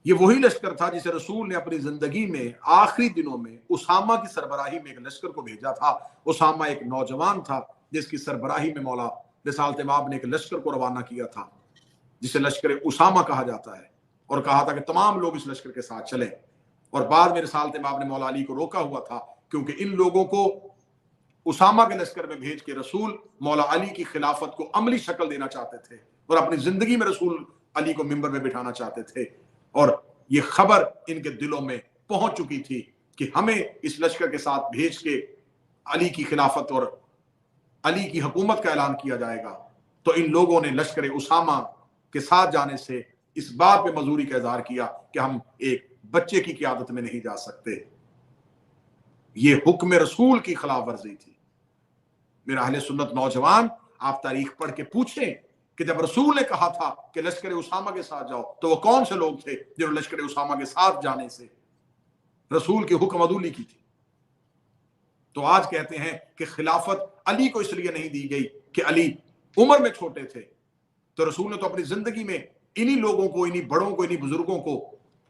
یہ وہی لشکر تھا جسے رسول نے اپنی زندگی میں آخری دنوں میں اسامہ کی سربراہی میں ایک لشکر کو بھیجا تھا۔ اسامہ ایک نوجوان تھا جس کی سربراہی میں مولا رسالت مآب نے ایک لشکر کو روانہ کیا تھا جسے لشکر اسامہ کہا جاتا ہے، اور کہا تھا کہ تمام لوگ اس لشکر کے ساتھ چلیں، اور بعد میں رسالت مآب نے مولا علی کو روکا ہوا تھا کیونکہ ان لوگوں کو اسامہ کے لشکر میں بھیج کے رسول مولا علی کی خلافت کو عملی شکل دینا چاہتے تھے اور اپنی زندگی میں رسول علی کو منبر میں بٹھانا چاہتے تھے، اور یہ خبر ان کے دلوں میں پہنچ چکی تھی کہ ہمیں اس لشکر کے ساتھ بھیج کے علی کی خلافت اور علی کی حکومت کا اعلان کیا جائے گا۔ تو ان لوگوں نے لشکر اسامہ کے ساتھ جانے سے اس بات پہ مزوری کا اظہار کیا کہ ہم ایک بچے کی قیادت میں نہیں جا سکتے۔ یہ حکم رسول کی خلاف ورزی تھی۔ میرا اہل سنت نوجوان، آپ تاریخ پڑھ کے پوچھیں کہ جب رسول نے کہا تھا کہ لشکر اسامہ کے ساتھ جاؤ تو وہ کون سے لوگ تھے جنہوں نے لشکر اسامہ کے ساتھ جانے سے رسول کی حکم عدولی کی تھی؟ تو آج کہتے ہیں کہ خلافت علی کو اس لیے نہیں دی گئی کہ علی عمر میں چھوٹے تھے، تو رسول نے تو اپنی زندگی میں انہی لوگوں کو، انہی بڑوں کو، انہی بزرگوں کو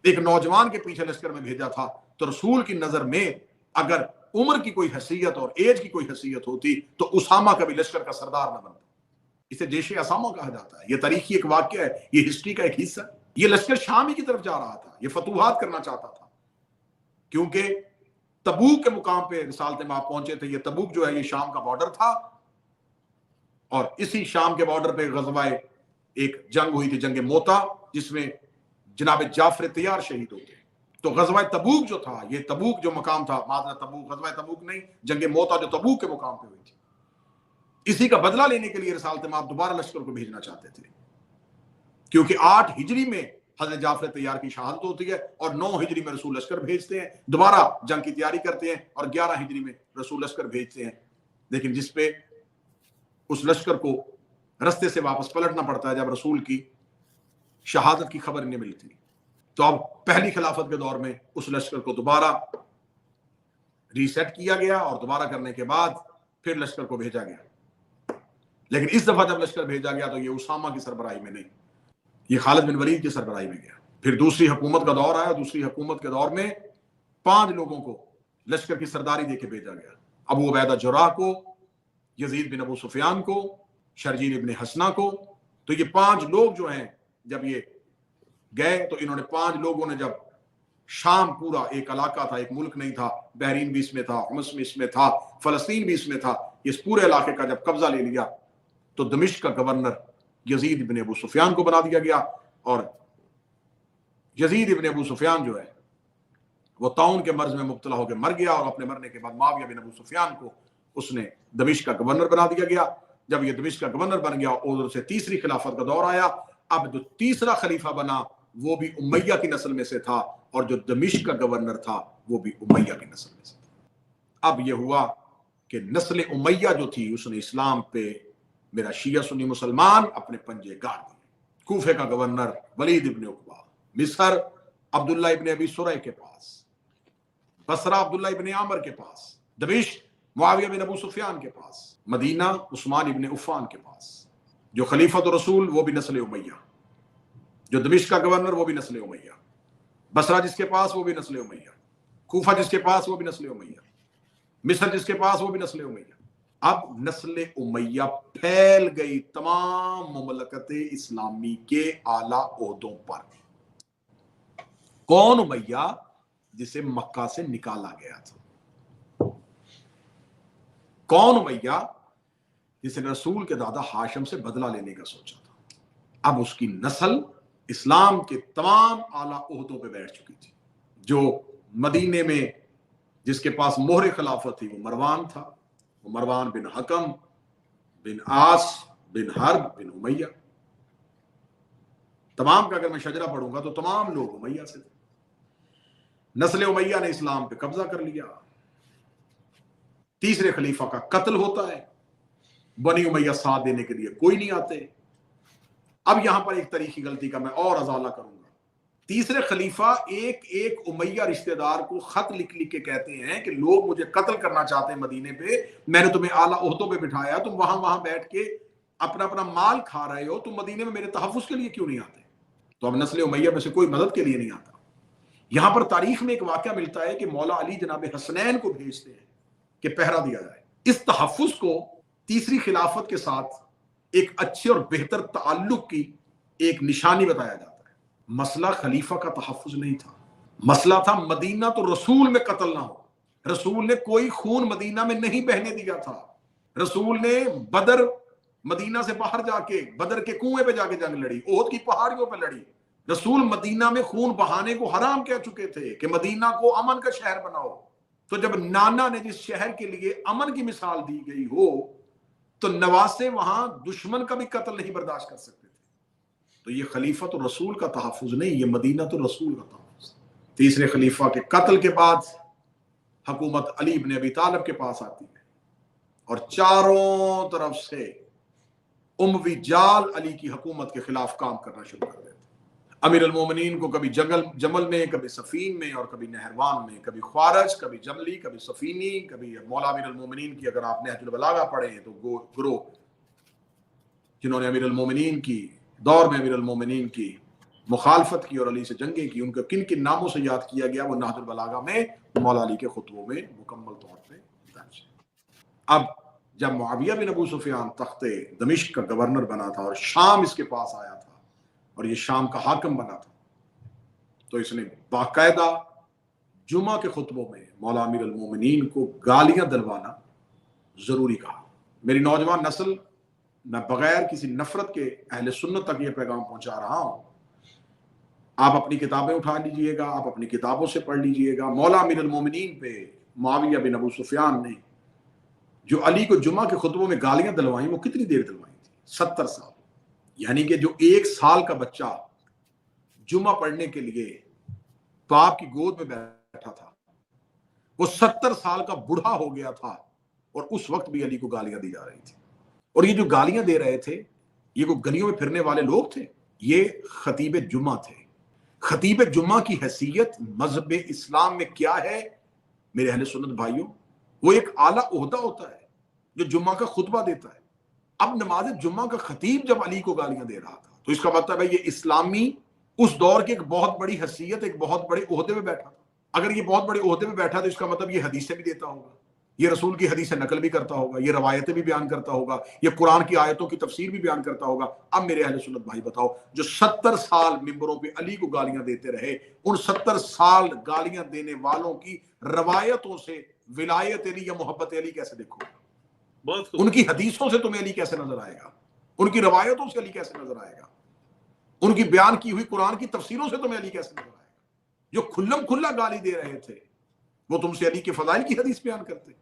ایک نوجوان کے پیچھے لشکر میں بھیجا تھا۔ تو رسول کی نظر میں اگر عمر کی کوئی حیثیت اور ایج کی کوئی حیثیت ہوتی تو اسامہ کبھی لشکر کا سردار نہ بنتا۔ اسے جیش اسامہ کہا جاتا ہے۔ یہ تاریخی ایک واقعہ ہے، یہ ہسٹری کا ایک حصہ ہے۔ یہ لشکر شام ہی کی طرف جا رہا تھا، یہ فتوحات کرنا چاہتا تھا، کیونکہ تبوک کے مقام پہ رسالت مآب پہنچے تھے۔ یہ تبوک جو ہے یہ شام کا بارڈر تھا، اور اسی شام کے بارڈر پہ غزوہ ایک جنگ ہوئی تھی، جنگ موتا، جس میں جناب جعفر طیار شہید ہوتے۔ تو غزوہ تبوک جو تھا، یہ تبوک جو مقام تھا، معذرت تبوک، غزوہ تبوک نہیں، جنگ موتا جو تبوک کے مقام پہ ہوئی تھی، اسی کا بدلہ لینے کے لیے رسالت مآب دوبارہ لشکر کو بھیجنا چاہتے تھے، کیونکہ 8 ہجری میں حضرت جعفر طیار کی شہادت ہوتی ہے اور 9 ہجری میں رسول لشکر بھیجتے ہیں، دوبارہ جنگ کی تیاری کرتے ہیں، اور 11 ہجری میں رسول لشکر بھیجتے ہیں، لیکن جس پہ اس لشکر کو رستے سے واپس پلٹنا پڑتا ہے جب رسول کی شہادت کی خبر نہیں ملتی۔ تو اب پہلی خلافت کے دور میں اس لشکر کو دوبارہ ریسیٹ کیا گیا، اور دوبارہ کرنے کے بعد پھر لشکر کو بھیجا گیا، لیکن اس دفعہ جب لشکر بھیجا گیا تو یہ اسامہ کی سربراہی میں نہیں، یہ خالد بن ولید کی سربراہی میں گیا۔ پھر دوسری حکومت کا دور آیا۔ دوسری حکومت کے دور میں 5 لوگوں کو لشکر کی سرداری دے کے بھیجا گیا، ابو عبیدہ جراح کو، یزید بن ابو سفیان کو، شرجیل ابن حسنہ کو۔ تو یہ 5 لوگ جو ہیں جب یہ گئے تو انہوں نے 5 لوگوں نے جب شام پورا ایک علاقہ تھا، ایک ملک نہیں تھا، بحرین بھی اس میں تھا، حمص بھی اس میں تھا، فلسطین بھی اس میں تھا، اس پورے علاقے کا جب قبضہ لے لیا تو دمشق کا گورنر یزید بن ابو سفیان کو بنا دیا گیا، اور یزید بن ابو سفیان جو ہے وہ طاعون کے مرض میں مبتلا ہو کے مر گیا، اور اپنے مرنے کے بعد معاویہ بن ابو سفیان کو اس نے دمشق کا گورنر بنا دیا گیا۔ جب یہ دمشق کا گورنر بن گیا اور سے تیسری خلافت کا دور آیا۔ اب جو تیسرا خلیفہ بنا وہ بھی امیہ کی نسل میں سے تھا، اور جو دمشق کا گورنر تھا وہ بھی امیہ کی نسل میں سے تھا۔ اب یہ ہوا کہ نسل امیہ جو تھی اس نے اسلام پہ میرا شیعہ سنی مسلمان اپنے پنجے گاڑ دیے۔ کوفے کا گورنر ولید ابن عقبہ، مصر عبداللہ ابن ابی سرح کے پاس، بصرہ عبداللہ ابن عامر کے پاس، دمشق معاویہ بن ابو سفیان کے پاس، مدینہ عثمان ابن عفان کے پاس۔ جو خلیفۃ رسول وہ بھی نسل امیہ، جو دمشق کا گورنر وہ بھی نسل امیہ، بصرہ جس کے پاس وہ بھی نسل امیہ، کوفہ جس کے پاس وہ بھی نسل امیہ، مصر جس کے پاس وہ بھی نسل امیہ۔ اب نسل امیہ پھیل گئی تمام مملکت اسلامی کے اعلیٰ عہدوں پر۔ کون امیہ؟ جسے مکہ سے نکالا گیا تھا۔ کون امیہ؟ جس نے رسول کے دادا ہاشم سے بدلہ لینے کا سوچا تھا۔ اب اس کی نسل اسلام کے تمام اعلیٰ عہدوں پہ بیٹھ چکی تھی. جو مدینے میں جس کے پاس مہر خلافت تھی وہ مروان تھا، وہ مروان بن حکم بن عاص بن حرب بن امیہ. تمام کا اگر میں شجرہ پڑھوں گا تو تمام لوگ امیہ سے تھے. نسل امیہ نے اسلام پہ قبضہ کر لیا. تیسرے خلیفہ کا قتل ہوتا ہے، بنی امیہ ساتھ دینے کے لیے کوئی نہیں آتے. اب یہاں پر ایک تاریخی غلطی کا میں اور ازالہ کروں گا. تیسرے خلیفہ ایک ایک امیہ رشتہ دار کو خط لکھ لکھ کے کہتے ہیں کہ لوگ مجھے قتل کرنا چاہتے ہیں مدینے پہ، میں نے تمہیں اعلیٰ عہدوں پہ بٹھایا، تم وہاں بیٹھ کے اپنا اپنا مال کھا رہے ہو، تم مدینے میں میرے تحفظ کے لیے کیوں نہیں آتے؟ تو اب نسل امیہ میں سے کوئی مدد کے لیے نہیں آتا. یہاں پر تاریخ میں ایک واقعہ ملتا ہے کہ مولا علی جناب حسنین کو بھیجتے ہیں کہ پہرا دیا جائے. اس تحفظ کو تیسری خلافت کے ساتھ ایک اچھے اور بہتر تعلق کی ایک نشانی بتایا جاتا ہے. مسئلہ خلیفہ کا تحفظ نہیں تھا، مسئلہ تھا مدینہ تو رسول میں قتل نہ ہو. رسول نے کوئی خون مدینہ میں نہیں بہنے دیا تھا. رسول نے بدر مدینہ سے باہر جا کے بدر کے کنویں پہ جا کے جنگ لڑی، احد کی پہاڑیوں پہ لڑی. رسول مدینہ میں خون بہانے کو حرام کہہ چکے تھے کہ مدینہ کو امن کا شہر بناؤ. تو جب نانا نے جس شہر کے لیے امن کی مثال دی گئی ہو تو نواسے وہاں دشمن کا بھی قتل نہیں برداشت کر سکتے تھے. تو یہ خلیفہ تو رسول کا تحفظ نہیں، یہ مدینہ تو رسول کا تحفظ. تیسرے خلیفہ کے قتل کے بعد حکومت علی بن ابی طالب کے پاس آتی ہے اور چاروں طرف سے اموی جال علی کی حکومت کے خلاف کام کرنا شروع کر دیتے. امیر المومنین کو کبھی جمل میں، کبھی سفین میں، اور کبھی نہروان میں، کبھی خوارج، کبھی جملی، کبھی سفینی، کبھی مولا امیر المومنین کی اگر آپ نہج البلاغہ پڑھیں تو گروہ جنہوں نے امیر المومنین کی دور میں امیر المومنین کی مخالفت کی اور علی سے جنگیں کی، ان کو کن کن ناموں سے یاد کیا گیا وہ نہج البلاغہ میں مولا علی کے خطبوں میں مکمل طور پہ درج ہے. اب جب معاویہ بن ابو سفیان تخت دمشق کا گورنر بنا تھا اور شام اس کے پاس آیا تھا اور یہ شام کا حاکم بنا تھا تو اس نے باقاعدہ جمعہ کے خطبوں میں مولا امیر المومنین کو گالیاں دلوانا ضروری کہا. میری نوجوان نسل، میں بغیر کسی نفرت کے اہل سنت تک یہ پیغام پہنچا رہا ہوں. آپ اپنی کتابیں اٹھا لیجئے گا، آپ اپنی کتابوں سے پڑھ لیجئے گا. مولا امیر المومنین پہ معاویہ بن ابو سفیان نے جو علی کو جمعہ کے خطبوں میں گالیاں دلوائیں وہ کتنی دیر دلوائیں تھی؟ 70 سال. یعنی کہ جو 1 سال کا بچہ جمعہ پڑھنے کے لیے باپ کی گود میں بیٹھا تھا وہ 70 سال کا بوڑھا ہو گیا تھا اور اس وقت بھی علی کو گالیاں دی جا رہی تھی. اور یہ جو گالیاں دے رہے تھے یہ کوئی گلیوں میں پھرنے والے لوگ تھے، یہ خطیب جمعہ تھے. خطیب جمعہ کی حیثیت مذہب اسلام میں کیا ہے میرے اہل سنت بھائیوں؟ وہ ایک اعلیٰ عہدہ ہوتا ہے جو جمعہ کا خطبہ دیتا ہے. اب نماز جمعہ کا خطیب جب علی کو گالیاں دے رہا تھا تو اس کا مطلب ہے یہ اسلامی اس دور کی ایک بہت بڑی حیثیت، ایک بہت بڑے عہدے میں بیٹھا تھا. اگر یہ بہت بڑے عہدے میں بیٹھا تو اس کا مطلب یہ حدیثیں بھی دیتا ہوگا، یہ رسول کی حدیث نقل بھی کرتا ہوگا، یہ روایتیں بھی بیان کرتا ہوگا، یہ قرآن کی آیتوں کی تفسیر بھی بیان کرتا ہوگا. اب میرے اہل سنت بھائی بتاؤ، جو 70 سال ممبروں پہ علی کو گالیاں دیتے رہے، ان 70 سال گالیاں دینے والوں کی روایتوں سے ولایت علی یا محبت علی کیسے دیکھو؟ ان کی حدیثوں سے تمہیں علی کیسے نظر آئے گا؟ ان کی روایتوں سے علی کیسے نظر آئے گا؟ ان کی بیان کی ہوئی قرآن کی تفسیروں سے تمہیں علی کیسے نظر آئے گا؟ جو کھلم کھلا گالی دے رہے تھے وہ تم سے علی کے فضائل کی حدیث بیان کرتے.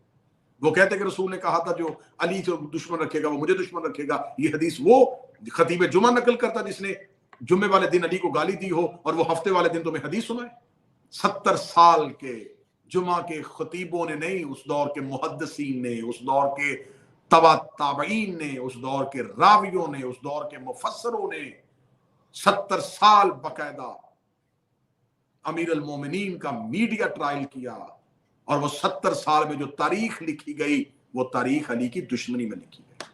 وہ کہتے کہ رسول نے کہا تھا جو علی سے دشمن رکھے گا وہ مجھے دشمن رکھے گا. یہ حدیث وہ خطیب جمعہ نقل کرتا جس نے جمعے والے دن علی کو گالی دی ہو اور وہ ہفتے والے دن تمہیں حدیث سنائے. 70 سال کے جمعہ کے خطیبوں نے نہیں، اس دور کے محدثین نے، اس دور کے تابعین نے، اس دور کے راویوں نے، اس دور کے مفسروں نے 70 سال باقاعدہ امیر المومنین کا میڈیا ٹرائل کیا اور وہ 70 سال میں جو تاریخ لکھی گئی وہ تاریخ علی کی دشمنی میں لکھی گئی.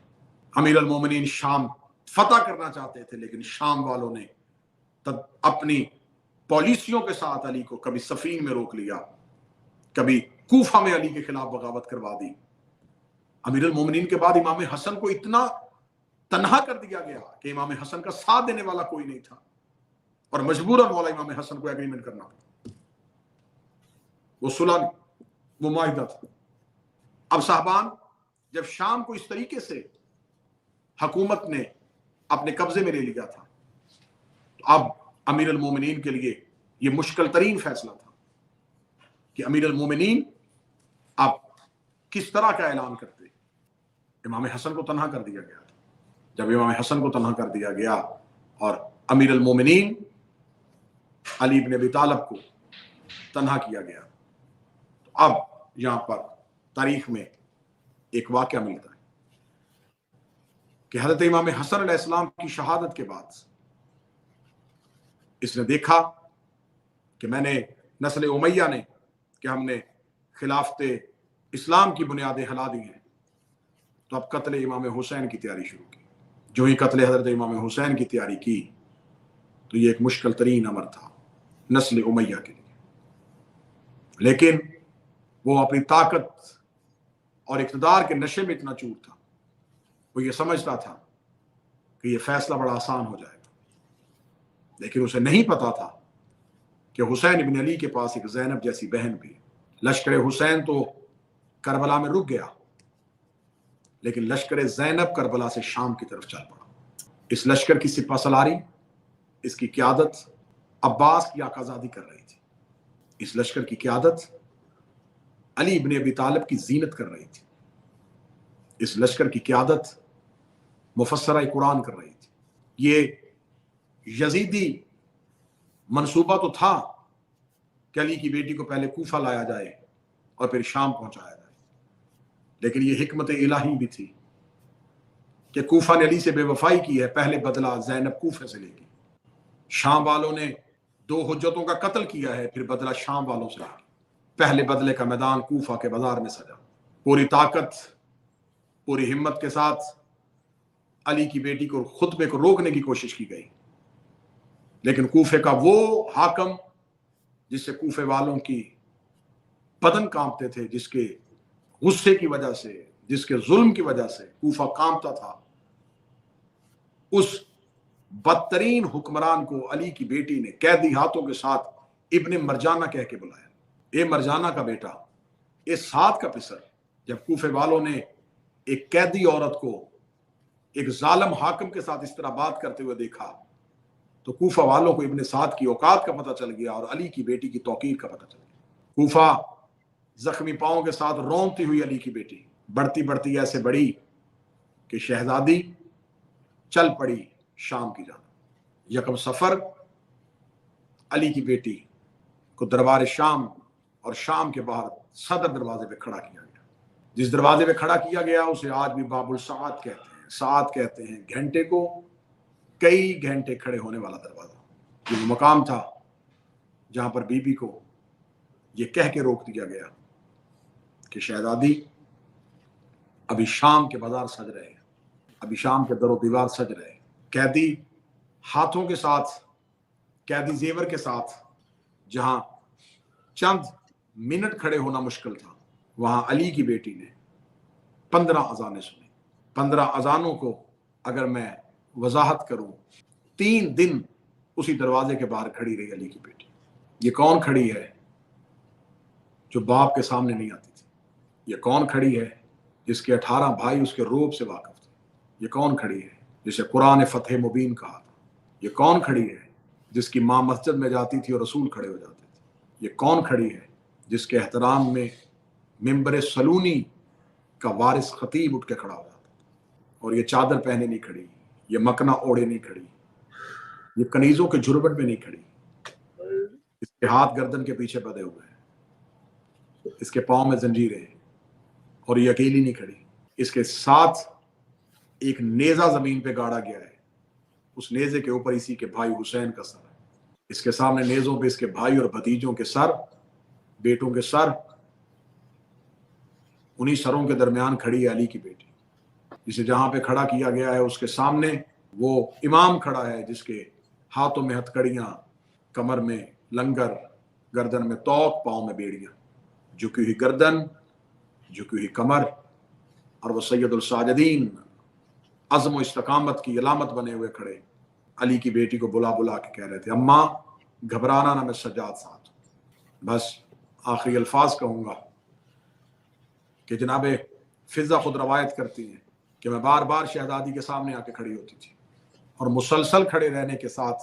امیر المومنین شام فتح کرنا چاہتے تھے لیکن شام والوں نے اپنی پالیسیوں کے ساتھ علی کو کبھی سفین میں روک لیا، کبھی کوفہ میں علی کے خلاف بغاوت کروا دی. امیر المومنین کے بعد امام حسن کو اتنا تنہا کر دیا گیا کہ امام حسن کا ساتھ دینے والا کوئی نہیں تھا اور مجبوراً مولا امام حسن کو ایگریمنٹ کرنا پڑا. وہ صلح، وہ معاہدہ تھا. اب صاحبان جب شام کو اس طریقے سے حکومت نے اپنے قبضے میں لے لیا تھا تو اب امیر المومنین کے لیے یہ مشکل ترین فیصلہ تھا کہ امیر المومنین اب کس طرح کا اعلان کرتے. امام حسن کو تنہا کر دیا گیا تھا. جب امام حسن کو تنہا کر دیا گیا اور امیر المومنین علی بن ابی طالب کو تنہا کیا گیا, تو اب یہاں پر تاریخ میں ایک واقعہ ملتا ہے کہ حضرت امام حسن علیہ السلام کی شہادت کے بعد اس نے دیکھا کہ میں نے نسل امیہ نے کہ ہم نے خلافت اسلام کی بنیادیں ہلا دی ہیں, تو اب قتل امام حسین کی تیاری شروع کی. جو ہی قتل حضرت امام حسین کی تیاری کی تو یہ ایک مشکل ترین امر تھا نسل امیہ کے لیے. لیکن وہ اپنی طاقت اور اقتدار کے نشے میں اتنا چور تھا, وہ یہ سمجھتا تھا کہ یہ فیصلہ بڑا آسان ہو جائے گا. لیکن اسے نہیں پتا تھا کہ حسین ابن علی کے پاس ایک زینب جیسی بہن بھی. لشکر حسین تو کربلا میں رک گیا, لیکن لشکر زینب کربلا سے شام کی طرف چل پڑا. اس لشکر کی سپہ سالاری, اس کی قیادت عباس کی آقازادی کر رہی تھی. اس لشکر کی قیادت علی ابن ابی طالب کی زینت کر رہی تھی. اس لشکر کی قیادت مفسرہ قرآن کر رہی تھی. یہ یزیدی منصوبہ تو تھا کہ علی کی بیٹی کو پہلے کوفہ لایا جائے اور پھر شام پہنچایا جائے, لیکن یہ حکمت الہی بھی تھی کہ کوفہ نے علی سے بے وفائی کی ہے, پہلے بدلہ زینب کوفہ سے لے گی. شام والوں نے 2 حجتوں کا قتل کیا ہے, پھر بدلہ شام والوں سے لے گی. پہلے بدلے کا میدان کوفہ کے بازار میں سجا. پوری طاقت پوری ہمت کے ساتھ علی کی بیٹی کو خطبے کو روکنے کی کوشش کی گئی, لیکن کوفے کا وہ حاکم جس سے کوفے والوں کی بدن کانپتے تھے, جس کے غصے کی وجہ سے, جس کے ظلم کی وجہ سے کوفہ کانپتا تھا, اس بدترین حکمران کو علی کی بیٹی نے قیدی ہاتھوں کے ساتھ ابن مرجانہ کہہ کے بلایا. اے مرجانہ کا بیٹا, اے سعد کا پسر. جب کوفے والوں نے ایک قیدی عورت کو ایک ظالم حاکم کے ساتھ اس طرح بات کرتے ہوئے دیکھا تو کوفہ والوں کو ابن سعد کی اوقات کا پتہ چل گیا اور علی کی بیٹی کی توقیر کا پتہ چل گیا. کوفہ زخمی پاؤں کے ساتھ رونتی ہوئی علی کی بیٹی بڑھتی بڑھتی ایسے بڑھی کہ شہزادی چل پڑی شام کی جانب. یکم سفر علی کی بیٹی کو دربار شام اور شام کے باہر صدر دروازے پہ کھڑا کیا گیا. جس دروازے پہ کھڑا کیا گیا اسے آج بھی باب الساعات کہتے ہیں. ساعت کہتے ہیں گھنٹے کو, کئی گھنٹے کھڑے ہونے والا دروازہ. یہ مقام تھا جہاں پر بی بی کو یہ کہہ کے روک دیا گیا کہ شہزادی ابھی شام کے بازار سج رہے ہیں, ابھی شام کے در و دیوار سج رہے ہیں. قیدی ہاتھوں کے ساتھ, قیدی زیور کے ساتھ, جہاں چند منٹ کھڑے ہونا مشکل تھا, وہاں علی کی بیٹی نے 15 اذانیں سنی. 15 اذانوں کو اگر میں وضاحت کروں, 3 دن اسی دروازے کے باہر کھڑی رہی علی کی بیٹی. یہ کون کھڑی ہے جو باپ کے سامنے نہیں آتی تھی؟ یہ کون کھڑی ہے جس کے 18 بھائی اس کے روب سے واقف تھے؟ یہ کون کھڑی ہے جسے قرآن فتح مبین کہا تھا؟ یہ کون کھڑی ہے جس کی ماں مسجد میں جاتی تھی اور رسول کھڑے ہو جاتے تھے؟ یہ کون کھڑی ہے جس کے احترام میں ممبر سلونی کا وارث خطیب اٹھ کے کھڑا ہو جاتا تھا؟ اور یہ چادر پہنے نہیں کھڑی, یہ مکنا اوڑے نہیں کھڑی, یہ کنیزوں کے جھربٹ میں نہیں کھڑی, اس کے ہاتھ گردن کے پیچھے بندھے ہوئے ہیں, اس کے پاؤں میں زنجیریں ہیں, اور یہ اکیلی نہیں کھڑی. اس کے ساتھ ایک نیزہ زمین پہ گاڑا گیا ہے, اس نیزے کے اوپر اسی کے بھائی حسین کا سر ہے. اس کے سامنے نیزوں پہ اس کے بھائی اور بھتیجوں کے سر, بیٹوں کے سر, انہی سروں کے درمیان کھڑی ہے علی کی بیٹی, جسے جہاں پہ کھڑا کیا گیا ہے اس کے سامنے وہ امام کھڑا ہے جس کے ہاتھوں میں ہتھکڑیاں, کمر میں لنگر, گردن میں توق, پاؤں میں بیڑیاں, جھکی ہوئی گردن, جھکی ہوئی کمر, اور وہ سید الساجدین عزم و استقامت کی علامت بنے ہوئے کھڑے علی کی بیٹی کو بلا بلا کے کہہ رہے تھے, اماں گھبرانا نہ, میں سجاد ساتھ. بس آخری الفاظ کہوں گا کہ جناب فضہ خود روایت کرتی ہیں کہ میں بار بار شہزادی کے سامنے آ کے کھڑی ہوتی تھی, اور مسلسل کھڑے رہنے کے ساتھ